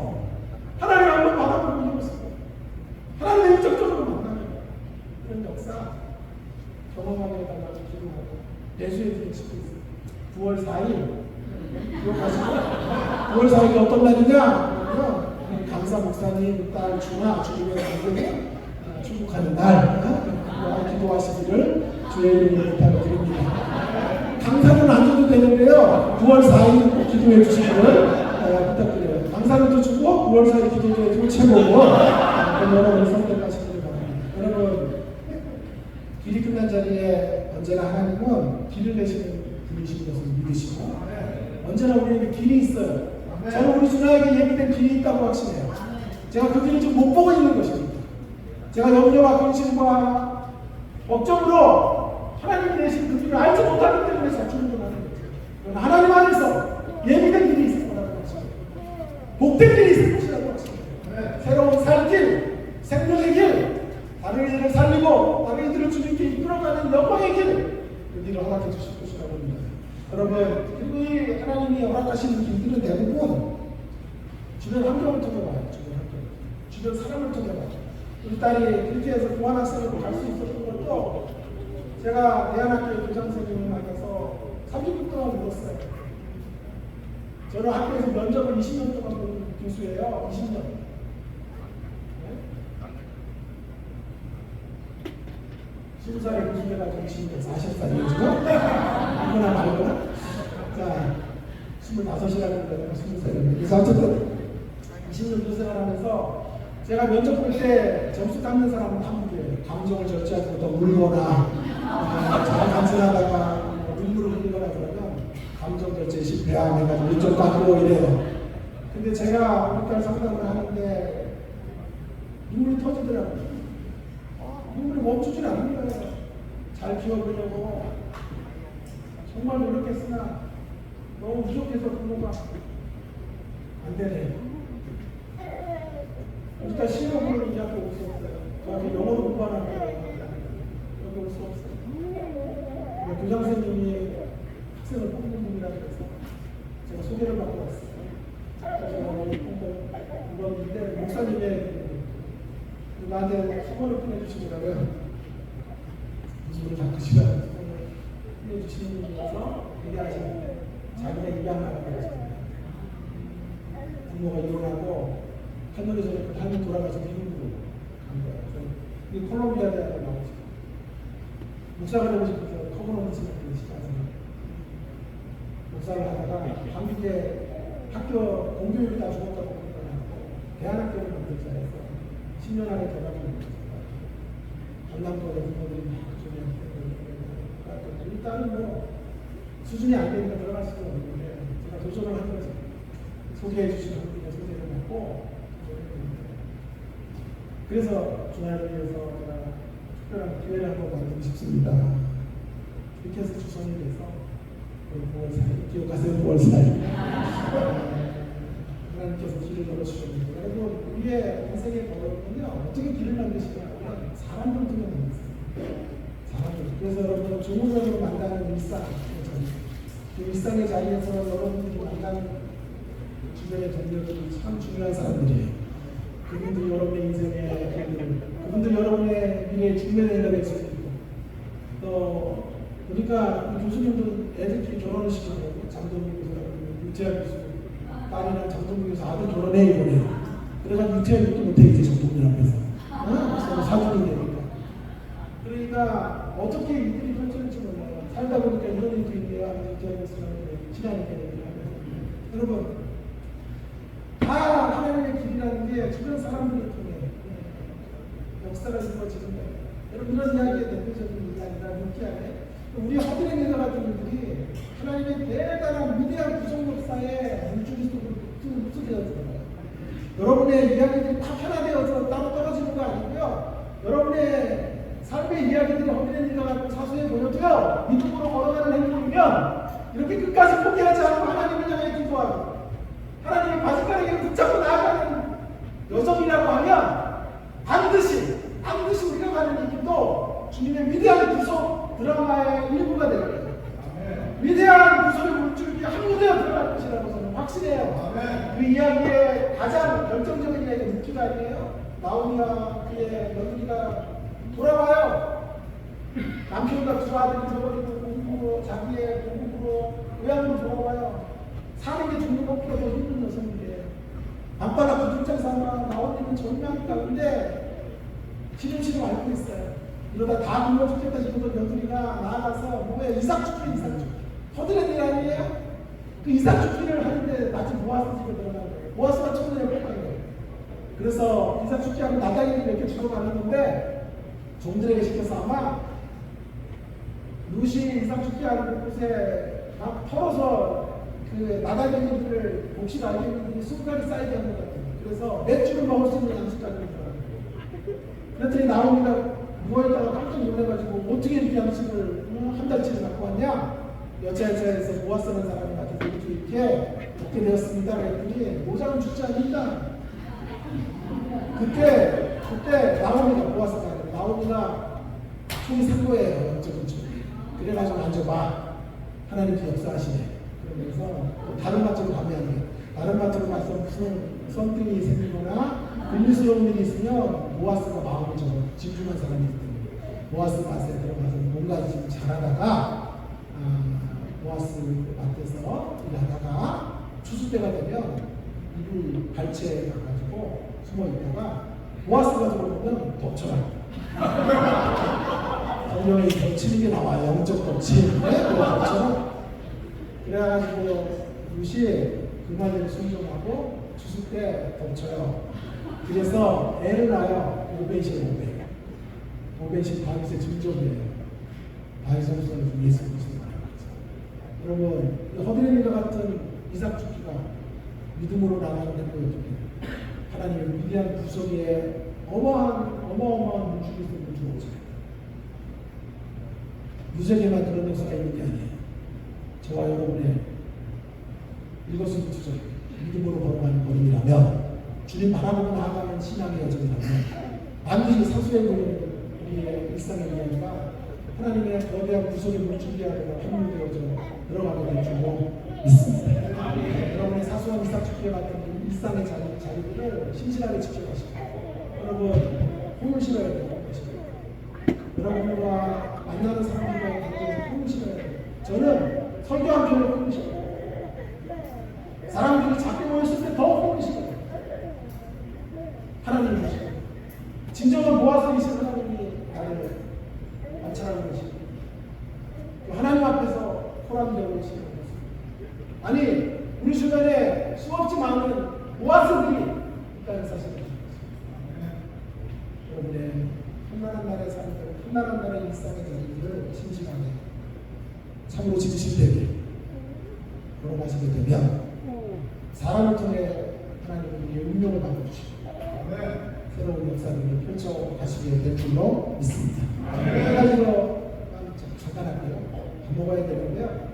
하나님 한번 바라보고 있는 모습 하나님의 인격적으로 만나는 그런 역사 경험하게 해달라고 기도하고 예수의 뒤에 치고 있어요. 9월 4일 기억하시고 9월 4일이 어떤 날이냐 그러면 강사 목사님 딸 주나 주님의 관계에 축복하는 날 기도하시기를 주의 이름으로 부탁드립니다. 강사는 안 줘도 되는데요. 9월 4일 꼭 기도해 주시기를 부탁드려요. 강사는 또 주고 9월 4일 기도해 주고 최고고 여러분 선택하시기를 바랍니다. 여러분 길이 끝난 자리에 언제나 하나님은 길을 내시는 분이신 것을 믿으시고 언제나 우리에게 길이 있어요. 저는 우리 주나에게 예비된 길이 있다고 확신해요. 제가 그 길을 좀 못 보고 있는 것입니다. 제가 염려와 근심과 걱정으로 하나님이 내신 그 길을 알지 못하기 때문에 좌충우돌하는 거죠. 하나님 안에서 예비된 길이 있을 거라고 하십니다. 복된 길이 있을 것이라고 하십니다. 새로운 살길, 생명의 길, 다른 이들을 살리고 다른 이들을 주님께 이끌어가는 영광의 길, 그 길을 허락해 주실 것이라고 합니다. 여러분, 그리고 이 하나님이 허락하시는 길들은 대부분 주변 환경을 통해 와요. 주변 사람을 통해 와요. 우리 딸이 그렇게 해서 교환학생으로 갈 수 있었던 것도 제가 대안학교의 교장 선생님을 만나서 30분 동안 물었어요. 저는 학교에서 면접을 20년 동안 본 교수예요. 20년. 네? 20살에 교수해가지고 20년, 40살이죠? 이거나 말거나? 자, 25이라는 데가 20살이에요. 그래서 어쨌든 20년 교생을 하면서 제가 면접 볼 때 점수 깎는 사람은 한국이에요. 감정을 절제하지 못하고 울거나 잘 간증하다가 눈물을 흘리거나 그러면 감정 절제 실패함 해가지고 일점 깎고 이래요. 근데 제가 우리 딸 상담을 하는데 눈물이 터지더라고요. 눈물이 멈추질 않는 거예요. 잘 키워보려고 정말 노력했으나 너무 부족해서 부모가 안 되네요. 일단 실력으로는 이 학교 올 수 없어요. 저한테 영어로 공부하는 여기 올 수 없어요. 교장 선생님이 학생을 뽑는 분이라 그래서 제가 소개를 받고 왔어요. 제가 오늘 이건데 목사님의 나한테 소원을 보내주시더라고요. 무슨 바꾸시면 보내주시는 분이어서 얘기하시는데 자기가 입양하라고 했습니다. 부모가 이혼하고 할머니 전에 그 할머니 돌아가서 미국으로 간 거예요. 이 콜롬비아 대학을 나오고 싶어요. 목사가 되고 싶어서 커버넌트를 시작합니다. 목사를 하다가 한국에 학교 공교육이 다 죽었다고 그러더라고요. 대안학교를 만들자 해서 10년 안에 개발을 만들었어요. 전남권에 부모들이 일단은 뭐 수준이 안 되니까 들어갈 수도 없는데 제가 도전을 한 거죠. 소개해 주시는 분들의 소개를 받고 그래서 중화를 위해서 제가 특별한 기회를 한번 만들고 싶습니다. 이렇게 해서 주선이 돼서 9월 4일 기억하세요. 9월 4일 하나님께서 길을 열어주셨는데 여러분 우리의 인생의 걸음은요 어떻게 길을 만드시냐면 사람들 통해 만드세요. 사람들. 그래서 여러분 좋은 사람으로 만나는 일상 그 일상의 자리에서 여러분들이 만나는 주변의 동료들이 참 중요한 사람들이에요. 그분들이 여러분의 인생의 그분들이 여러분의 미래의 중매를 해낼 수 있고 또 그러니까 교수님도 애들끼리 결혼을 시키고 장동국에서 유태학 교수 딸이랑 장동국에서 아들 결혼해 이번에 그래가 유태학도 못해 이제 장동국 앞에서 사준이 되니까 그러니까 어떻게 이들이 펼쳐질지 몰라요. 살다 보니까 이런 일도 있네요. 유태학 교수랑 친하니까 여러분 다 하나님의 길이라는 게 주변 사람들을 통해 역사가 이루어지는데 여러분 이런 이야기의 대표적인 이야기가 루키아에 우리 허드레니가 같은 분들이 하나님의 대단한 위대한 구속 역사에 물줄기 속으로 흡수되어져요. 여러분의 이야기들이 다 편화되어서 따로 떨어지는 거 아니고요. 여러분의 삶의 이야기들이 허드레니가 같은 사소해 보여도요. 믿음으로 걸어가는 행동이면 이렇게 끝까지 포기하지 않고 하나님을 향해 기도하고 하나님의 바지가랑이를 붙잡고 나아가는 여정이라고 하면 반드시 우리가 가는 이 길도 주님의 위대한 구속 드라마의 일부가 될 거예요. 위대한 구속의 물줄기 한무대에 들어갈 것이라고 저는 확신해요. 그 이야기의 가장 결정적인 이야기가 루키가 아니에요. 나오미와 그의 며느리가 돌아와요. 남편과 두 아들이 저버리고 공부로 자기의 공부로 고향으로 돌아와요. 사는 게 죽는 것보다 더 힘든 여성인데 밤바닥 구들장 삼아 나오는 절망 가운데 시름시름 앓고 있어요. 이러다 다 굶어 죽겠다 싶어서 며느리가 나아가서 뭐에 이삭 죽기 허드렛일 아니에요? 그 이삭 죽기를 하는데 마침 보아스 집에 들어가는 거예요. 보아스가 청년을 뽑는 거예요. 그래서 이삭 죽기하고 나다리를 몇 개 주고 가는데 종들에게 시켜서 아마 루시 이삭 죽기하는 곳에 막 털어서 그 나달갱이들을 혹시 알겠는데 숟갈이 쌓이게 하는 것 같아요. 그래서 맥주를 먹을 수 있는 양식까지 들어가는 거예요. 그랬더니 나오미가 누워있다가 깜짝 놀래가지고 어떻게 이렇게 양식을 한 달치를 갖고 왔냐? 여자에서 보아스라는 사람이 나한테 이렇게 먹게 되었습니다. 그랬더니 모자는 죽지 않는다. 그때 나오미가 보아스가 아니라 나오미가 총이 산 거예요. 영적인 총이. 그래가지고 만져봐. 하나님께 역사하시네. 그러면서 다른 맛으로 가면 다른 맛으로 가서 무슨 성등이 생기거나 분리스러운 일이 있으면 보아스가 마음을 접어 진중한 사람이 있거든요. 보아스 맛에 들어가서 뭔가 지금 잘하다가 보아스 밭에서 일하다가 추수 때가 되면 이불 발치에 가가지고 숨어 있다가 보아스가 들어오면 덮쳐라. 성경에 덮치는 게 나와요. 영적 덮침. 덮쳐라. 그래가지고 루시 그날을 순종하고 추수 때 덮쳐요. 그래서 애를 낳아요. 오벳이 다윗의 증조이에요. 다윗 선수는 예수 그리스도 말하죠. 여러분 허드레니가 같은 이삭 죽기가 믿음으로 나가는 행동이었기 하나님의 위대한 구속에 어마어마한 물줄기 속을 주어져요. 유색에만 그런 역사가 있는 게 아니에요. 저와 여러분의 일거수일투족 믿음으로 걸어가는 걸음이라면 주님 바라보고 나아가는 신앙의 여정이라면 반드시 사수의 걸음 우리의 일상의 이야기가 하나님의 거대한 구속의 물줄기하고 합류되어져 들어가게 될 줄로 믿습니다. 여러분의 사소한 이삭죽기에 같은 일상의 자리들을 신실하게 지켜가시고 여러분 꿈을 실어야 돼요. 여러분과 만나는 사람들과의 관계에서 꿈을 실어야 돼요. 저는 설교 한 편을 꿈을 실어요. 사람들이 작게 모였을 때 더 꿈을 실어요. 하나님을 보시고 진정한 모아서이신 하나님이 나를 관찰하는 것이고 하나님 앞에서 호람이 되고 계시는 것입니다. 아니 우리 주변에 수없지 많은 모아서들이 있다는 사실 심심하게 참으로 지으실 때에 걸어가시게 되면 사람을 통해 하나님께 운명을 바꿔주시고 새로운 역사를 펼쳐 가시게 될 줄로 믿습니다. 한 가지로 잠깐 할게요. 밥 먹어야 되는데요.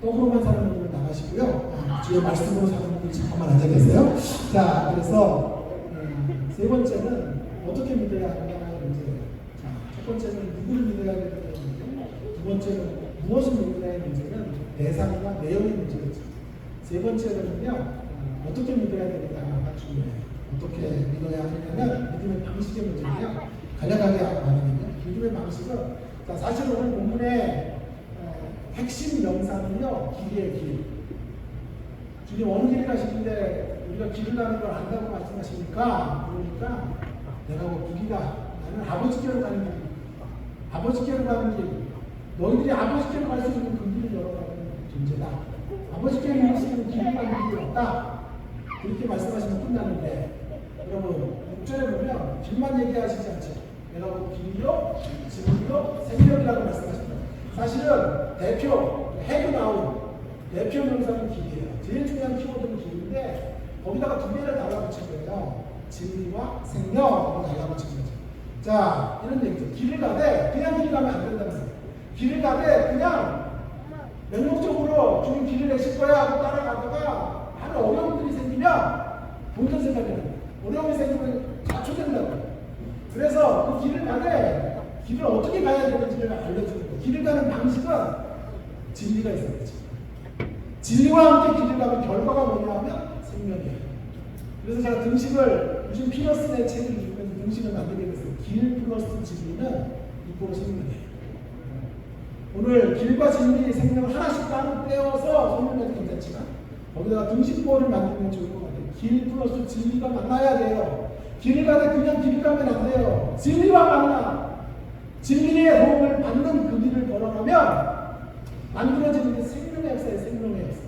떡으로만 사는 분들 나가시고요. 주의 말씀으로 사는 분들 잠깐만 앉아 계세요. 자, 그래서 세 번째는 어떻게 믿어야 하느냐의 문제예요. 자, 첫 번째는 누구를 믿어야 되느냐의 문제, 두 번째는 무엇을 믿느냐의 문제는 대상과 내용의 문제겠죠. 세 번째는요, 어떻게 믿어야 되느냐가 중요해요. 어떻게 믿어야 하느냐는 믿음의 방식의 문제고요. 간략하게 말하면요, 믿음의 방식은 자, 사실 오늘 본문의 핵심 명사는요, 길이에요, 길. 주님 어느 길을 가시는데 우리가 길을 가는 걸 안다고 말씀하시니까, 그러니까 내가 뭐 길이다. 나는 아버지께로 가는 길. 아버지께로 가는 길. 너희들이 아버지께로 갈 수 있는 그 길을 열어가는 존재다. 아버지께로 갈 수 있는 길을 가는 길이 없다. 그렇게 말씀하시면 끝나는데, 여러분 6절에 보면 길만 얘기하시지 않죠. 내가 뭐 길이요, 진리요, 생명이라고 말씀하십니다. 사실은 대표, 핵이 나온 대표 명사는 길이에요. 제일 중요한 키워드는 길인데 거기다가 두 개를 달라붙인 거예요. 진리와 생명으로 달라붙인 거죠. 자, 이런 얘기죠. 길을 가되 그냥 길을 가면 안 된다는 거예요. 길을 가되 그냥 명목적으로 주님 길을 내실 거야 하고 따라가다가 많은 어려움들이 생기면 본전 생각이 납니다. 어려움이 생기면 자초된다고. 그래서 그 길을 가되 길을 어떻게 가야 되는지를 알려주는 거예요. 길을 가는 방식은 진리가 있어야죠. 진리와 함께 길을 가면 결과가 뭐냐면 생명이에요. 그래서 제가 등식을 요즘 피너스의 책을 읽으면서 등식을 만들게 됐어요. 길 플러스 진리는 이꼬르 생명이에요. 오늘 길과 진리, 생명을 하나씩 따로 떼어서 설명해도 괜찮지만 거기다가 등식보를 만들면 좋을 것 같아요. 길 플러스 진리가 만나야 돼요. 길을 가되 그냥 길 가면 안 돼요. 진리와 만나 진리의 도움을 받는 그 길을 걸어가면 만들어지는 게 생명의 역사예요. 생명의 역사.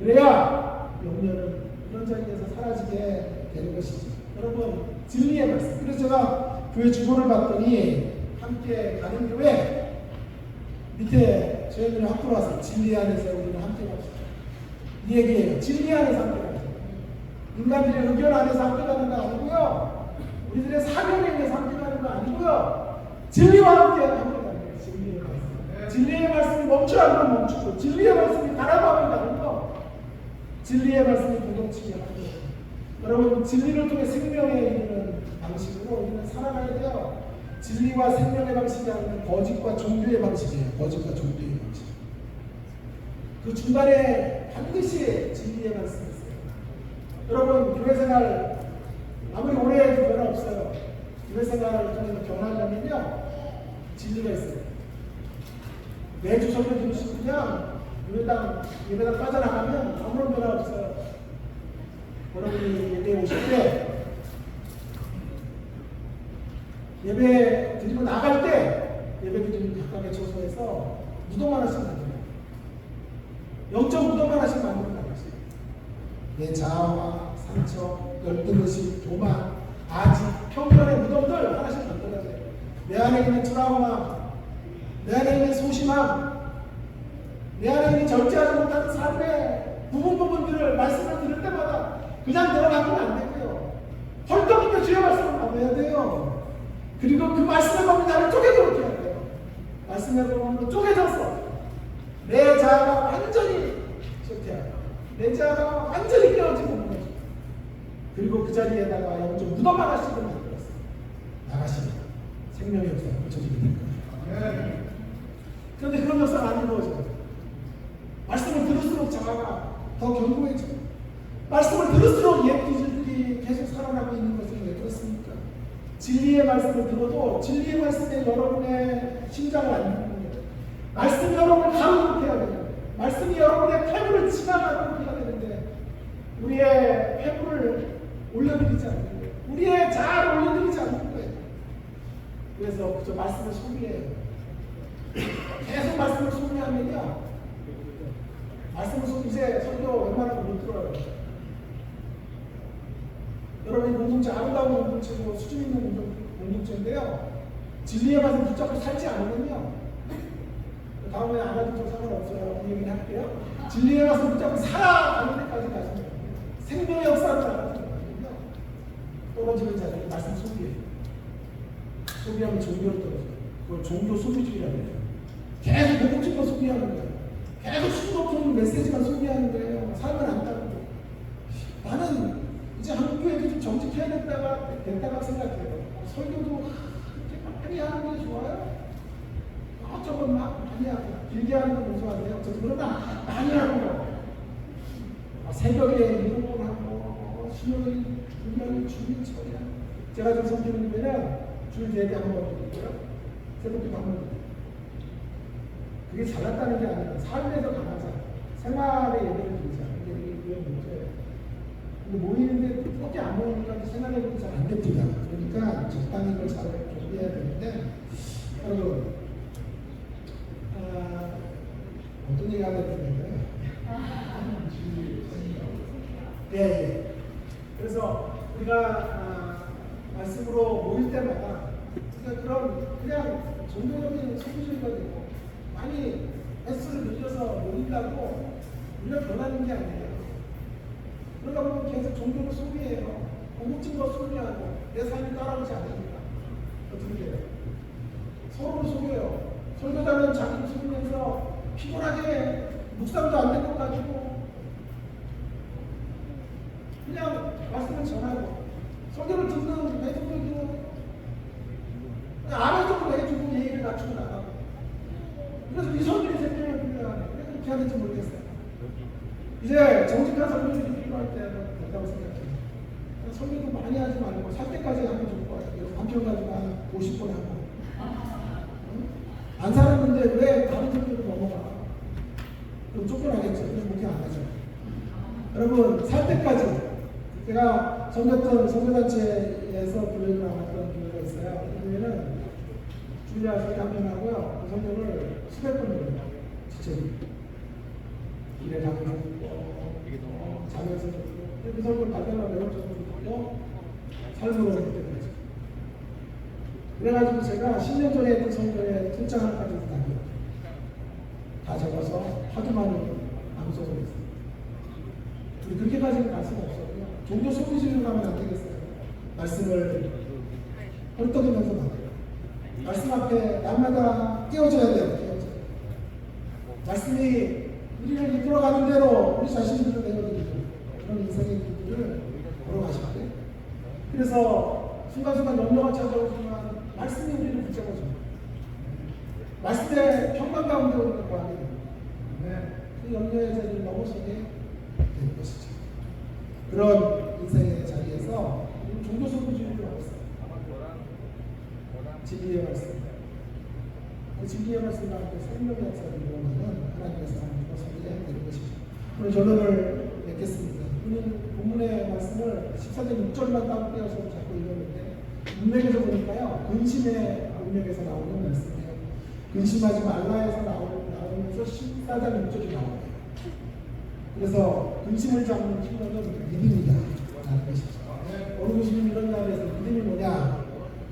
그래야 영녀는 이런 자리에서 사라지게 되는 것이지. 여러분 진리의 말씀. 그래서 제가 교회 주보를 봤더니 함께 가는 교회 밑에 저희들이 학교 와서 진리 안에서 우리는 함께 갑시다. 이 얘기예요. 진리 안에서 함께 갑시다. 인간들의 의견 안에서 함께 가는 거 아니고요. 우리들의 사명에 의해서 함께 가는 거 아니고요. 진리와 함께 가는 거예요. 진리의 말씀. 진리의 말씀이 멈추라 그러면 멈추고, 진리의 말씀이 가라고 하면 가는 거. 진리의 말씀이 공동치게 하는 거. 여러분 진리를 통해 생명에 이르는 방식으로 우리는 살아가야 돼요. 진리와 생명의 방식이 아니라 거짓과 종교의 방식이에요. 거짓과 종교의 방식. 그 중간에 반드시 진리의 말씀이 있어요. 여러분 교회 생활 아무리 오래 해도 변화 없어요. 교회 생활을 통해서 변화하려면요 진리가 있어요. 매주 설교 들으시고 그냥 예배당 빠져나가면 아무런 변화 없어요. 여러분이 예배에 오실 때 예배 드리고 나갈 때 예배 드리는 각각의 처소에서 무덤 하나씩 만들어요. 영적 무덤 하나씩 만들어 나가세요. 내 자아와 상처, 열등의식, 교만, 아지, 편견의 무덤들 하나씩 만들어야 돼요. 내 안에 있는 트라우마, 내 안에 있는 소심함, 내 안에 있는 절제하지 못하는 삶의 부분들을 말씀을 들을 때마다 그냥 들어가면 안 되고요. 헐떡 있게 주의 말씀을 나눠야 돼요. 그리고 그 말씀의 법을 나를 쪼개도록 해야 돼요. 말씀의 법으로 쪼개져서 내 자아가 완전히 쇠퇴하고 내 자아가 완전히 깨어지는 거죠. 그리고 그 자리에다가 영적 무덤 하나씩을 만들었어요. 나가시면 생명의 역사가 펼쳐지게 될 거예요. 그런데 그런 역사가 안 이루어져요. 말씀을 들을수록 자아가 더 견고해져요. 말씀을 들을수록 옛 기질들이 계속 살아나고 있는 것은 왜 그렇습니까? 진리의 말씀을 들어도 진리의 말씀에 여러분의 심장을 안 듣는 거예요. 말씀이 여러분을 가로놓게 해야 돼요. 말씀이 여러분의 폐부를 지나가도록 해야 되는데 우리의 폐부를 올려드리지 않는 거예요. 우리의 자아를 올려드리지 않는 거예요. 그래서 그저 말씀을 소비해요. 계속 말씀을 소비하면요 말씀을 소비 이제 설교 웬만하면 못 들어요. 여러분이 공동체 아름다운 공동체고 수준 있는 공동체인데요. 진리에 가서 붙잡고 살지 않으면요. 다음에 안 해도 좀 상관없어요. 그 얘기는 할게요. 진리에 가서 붙잡고 살아가는 데까지 가시면 돼요. 생명의 역사를 나가는 거거든요. 떨어지는 자들이 말씀 소비해요. 소비하면 종교로 떨어져요. 그걸 종교 소비주의라고 해요. 계속 배고픈 거 소비하는 거예요. 계속 수도 메시지만 소비하는 거예요. 삶을 안 따르고. 나는 이제 한국교회도 좀 정직해야 됐다가 생각해요. 설교도 그렇게 많이 하는 게 좋아요? 저건 막 많이 하고, 길게 하는 건 무서워하세요. 저도 그러면 많이 하고, 새벽에 이동을 하고, 수요일, 금요일, 주일, 철야. 제가 좀 섬기는 데는 주일 예배 한 번 드리고요. 새벽기도 한번 드리고요. 그게 잘났다는 게 아니라 삶에서 강하자. 생활의 예배를 드리자. 이게 문제예요. 근데 모이는데 그렇게 안 모이니까 생활의 예배가 잘 안 됩니다. 그러니까 적당히 이걸 잘 준비해야 되는데, 여러분, 어떤 얘기 하려고 했는데? 예. 그래서 우리가 말씀으로 모일 때마다 그냥 종교적인 소비주의가 되고 많이 횟수를 늘려서 모인다고 우리가 변하는 게 아니에요. 그러다 보면 계속 종교를 소비해요. 공급진 거 소비하고 내 삶이 따라오지 않으니까 어떻게 돼요? 서로를 속여요. 설교자는 자기를 속이면서 피곤하게 묵상도 안 된 것 가지고 그냥 말씀을 전하고 설교를 듣는 배송들도 아는 정도 해주고 예의를 갖추고 나가고 그래서 미소들이 생명을 불려하네. 왜 그렇게 하는지 모르겠어요. 이제 정직한 설교들이 필요할 때는 된다고 생각해요. 설교도 많이 하지 말고 살 때까지 하면 좋을 것 같아요. 한편 가지고 한 50번 하고 안 살았는데 왜 다른 설교로 넘어가? 그럼 쫓겨나겠죠. 그래서 목회 안 하죠. 여러분 살 때까지 제가 섬겼던 선교단체에서 교회를 나왔던 교회가 있어요. 그 교회는 주일에 설교 한 번 하고요. 그 설교를 수백 번 들어요. 진짜 길에 가면서 듣고 자면서 듣고 그 설교를 발견하고 외웠던 듣고 삶으로 했기 때문에 그래가지고 제가 10년 전에 했던 설교에 통장 하나까지 다 적어서 하도 많이 방송을 했어요. 그렇게까지는 갈 수가 없었고요. 종교 소비주의로 가면 안 되겠어요. 말씀을 헐떡이면서 말해요. 말씀 앞에 날마다 깨워줘야 돼요. 깨워줘야 돼요. 말씀이 우리를 이끌어가는 대로 우리 자신들을 내어드리고 그런 인생의 길들을 걸어가시는데 그래서 순간순간 염려가 찾아오지만 말씀이 우리를 붙잡아줍니다. 말씀의 평강 가운데 오는 거 아니에요. 그 염려의 자리를 넘어서게 되는 것이죠. 그런 인생의 자리에서 종교 소비주의를 하고 있어요. 진리의 말씀. 그 진리의 말씀과 함께 생명의 역사를 이루어가는 하나님의 사랑과 선리가 되는 것이죠. 오늘 결론을 맺겠습니다. 우리는 본문의 말씀을 14절 6절만 따로 떼어서 자꾸 읽었는데 문맥에서 보니까요. 근심의 문맥에서 나오는 말씀이에요. 근심하지 말라에서 나오면서 14장 6절이 나와요. 그래서 근심을 잡는 힘은 믿음이다 라는 것이죠. 어느 교수님 이런 날에서 믿음이 뭐냐?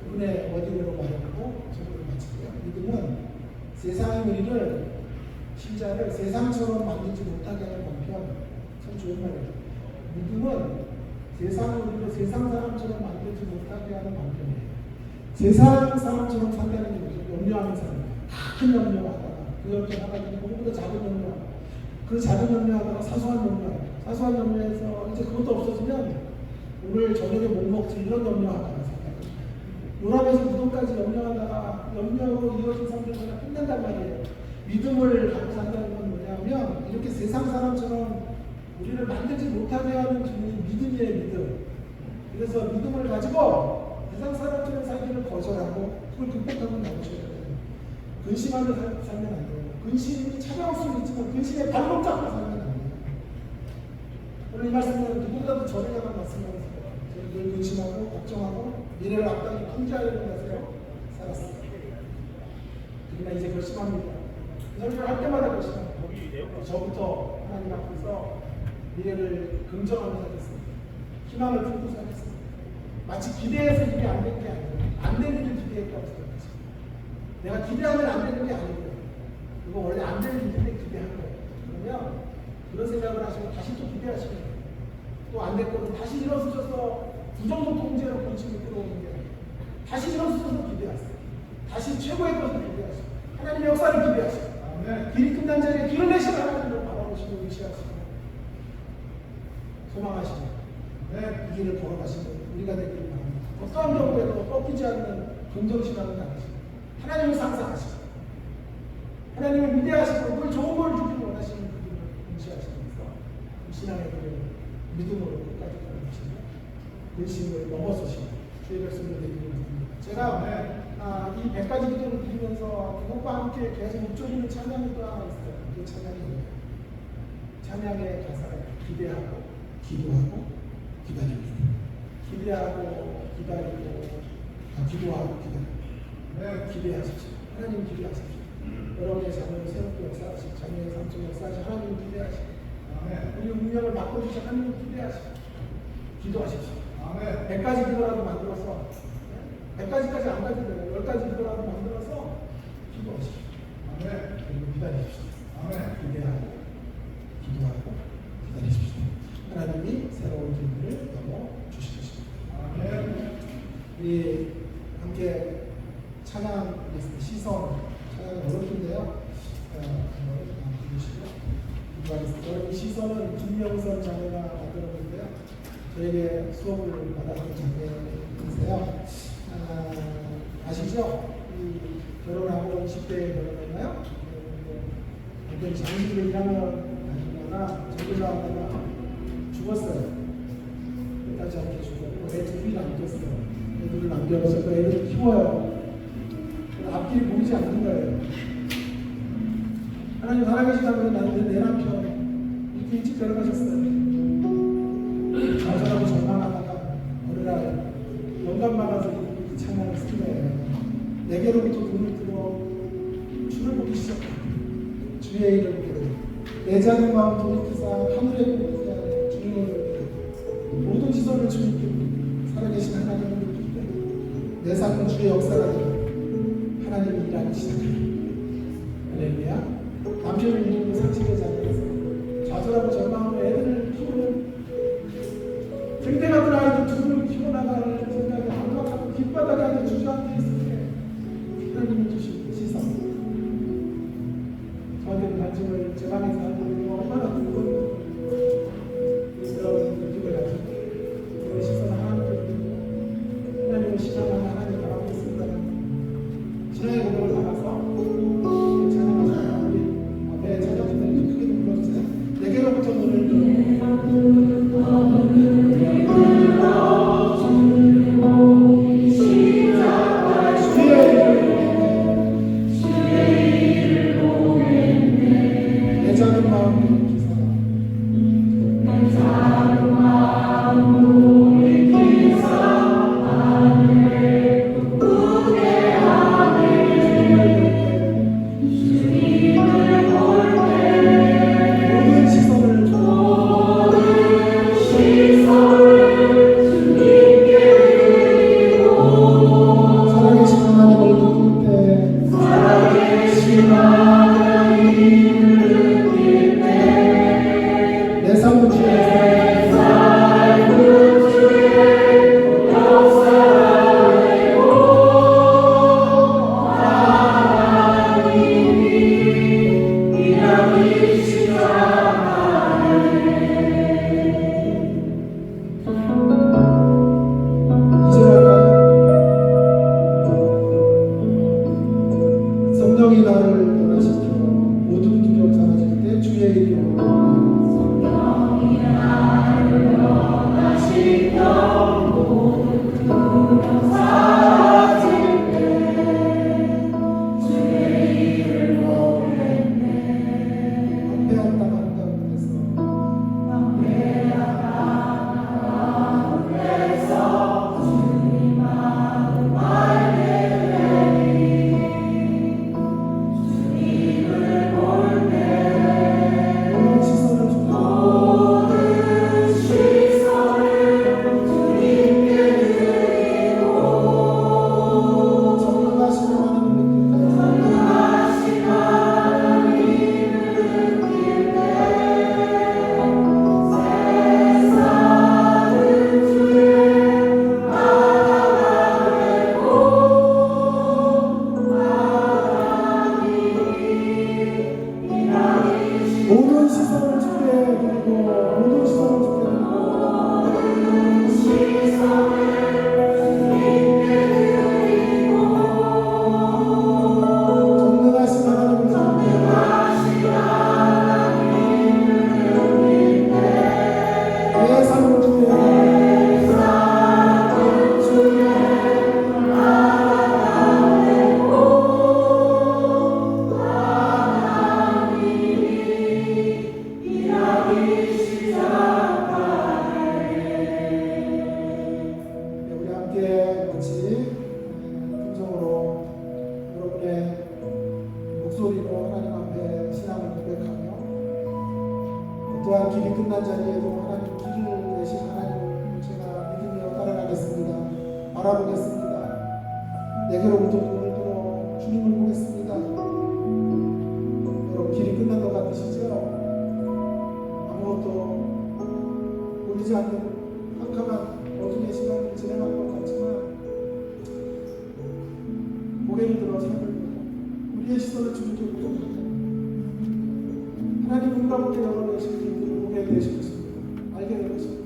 그분의 워딩으로 말하고 저를 마치고요. 믿음은 세상의 우리를 신자를 세상처럼 만들지 못하게 하는 방편. 참 좋은 말이에요. 믿음은 세상의 우리를 세상 사람처럼 만들지 못하게 하는 방편이에요. 세상 사람처럼 산다는 게 뭐죠? 염려하는 사람. 큰 염려하다가 그 염려하다가 그거보다 작은 염려. 그 작은 염려하다가 사소한 염려. 사소한 염려에서 이제 그것도 없어지면 오늘 저녁에 못 먹지 이런 염려하다가 요람에서 무덤까지 염려하다가 염려로 이어진 삶들보다 끝난단 말이에요. 믿음을 갖고 산다는 건 뭐냐면 이렇게 세상 사람처럼 우리를 만들지 못하게 하는 주님이 믿음이에요. 믿음. 그래서 믿음을 가지고 세상 사람처럼 살기를 거절하고 그걸 극복하고 나오셔야 돼요. 근심하며 살면 안 돼요. 근심이 찾아올 수는 있지만 근심에 발목 잡고 살면 안 돼요. 오늘 이 말씀은 누구보다도 저를 향한 말씀이었어요. 저는 늘 근심하고 걱정하고 미래를 앞당기고 통제하려는 것으로 살았습니다. 그러나 이제 결심합니다. 설교를 할 때마다 결심합니다. 저부터 하나님 앞에서 미래를 긍정하며 살겠습니다. 희망을 품고 살겠습니다. 마치 기대해서 이게 안 된 게 아니라 안 된 일을 기대했다고 생각했습니다. 내가 기대하면 안 되는 게 아니고요. 이거 원래 안 되는 일인데 기대한 거예요. 그러면 그런 생각을 하시고 다시 또 기대하시면 돼요. 또 안 됐거든 다시 일어서셔서 부정적 통제로 본심을 끌어오는 게 아니에요. 다시 일어서서 기대하세요. 다시 최고의 것을 기대하시고 하나님의 역사를 기대하시고 길이 끝난 자리에 길을 내시는 하나님을 바라보시고 의시하시고 소망하시고 이 길을 걸어가시는 우리가 되기를 바랍니다. 어떠한 경우에도 꺾이지 않는 긍정심하는 당신 하나님을 상상하시고 하나님을 위대하시고 늘 좋은 걸 주기를 원하시는 분들을 의시하시면서 신앙의 길을 믿음으로 끝까지 걸으시고 근심을 넘어서시고 주의 백성들 되기를 바랍니다. 제가 이 100가지 기도를 드리면서 그것과 함께 계속 읊조리는 찬양이 또 하나 있어요. 그 찬양이 찬양의 가사를 기대하고 기도하고 기다립니다. 기대하고 기다리고 기도하고 기다리고 기대하십시오. 하나님 기대하십시오. 여러분의 자녀를 새롭게 역사하시고 자녀의 삶속 역사하시고 하나님을 기대하시고 우리 운명을 바꿔주신 하나님을 기대하시고 기도하십시오. 100가지 기도라도 만들어서 100가지까지 안 가도 되고 10가지 기도라도 만들어서 기도하십시오. 그리고 기다리십시오. 기대하고 기도하고 기다리십시오. 하나님이 새로운 길을 넘어주실 것입니다. 우리 함께 찬양 시선 찬양이 어렵던데요. 부르시고 여러분 시선은 김명선 자매가 만들었는데요. 저에게 수업을 받았던 자매인데요. 아시죠? 결혼하고 20대에 결혼했나요? 어떤 장식을 1학년 다니다가 전도사 하다가 죽었어요. 끝까지 않게 죽었고 애 둘이 남겼어요. 애들을 남겨서 그 애들을 키워요. 앞길이 보이지 않는 거예요. 하나님 살아계시다면 나는 내 남편 이렇게 일찍 데려가셨어요. 좌절하고 절망하다가 어느 날 영감 많아서 이 찬양을 쓴 거예요. 내게로부터 눈을 들어 주를 보기 시작합니다. 주의 이름으로 내 작은 마음 돌이키사 하늘에 보기에 주님을 모든 시선을 주님께 살아계신 하나님을 느낄 때 내 삶은 주의 역사가 되고 하나님이 일하기 시작합니다. 할렐루야. 남편을 잃는 상실의 자리에서 좌절하고 절망하고 애들을 키우는 등대같은 아이들 둘을 키워나가는 생각에 안락하고 길바닥에 앉아 주저앉아 있을 때 하나님이 주신 시선 저한테는 관심을 제 방에서 하고 있는 얼마나 두꺼운 그런 느낌을 가지고 그 시선을 하나님께 드리고 하나님을 신앙하는 하나님 바라보고 있습니다. 신앙의 고백을 담아서 찬양하시는 우리 앞에 찬양팀들이 크게 좀 불러주세요. 내게로부터 눈을 들어 목소리로 하나님 앞에 신앙을 고백하며 또한 길이 끝난 자리에도 하나님 길을 내신 하나님을 제가 믿으며 따라가겠습니다. 바라보겠습니다. 내게로부터 눈을 들어 주님을 보겠습니다. 여러분 길이 끝난 것 같으시죠? 아무것도 보이지 않는 캄캄한 어둠의 시간을 진행하는 것 같지만 고개를 들어 삶을 보고 우리의 시선을 주님께 보십니다. 하나님 눈 가운데 열어내신 길들을 보게 되실 것입니다. 알게 될 것입니다.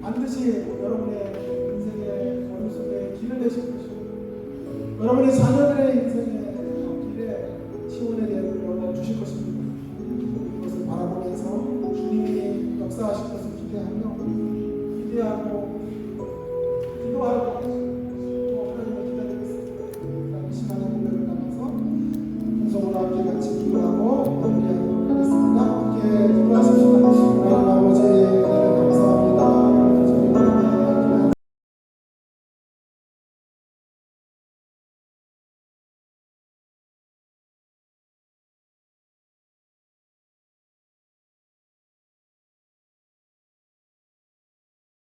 반드시 여러분의 인생의 걸음 속에 길을 내실 것입니다. 여러분의 자녀들의 인생에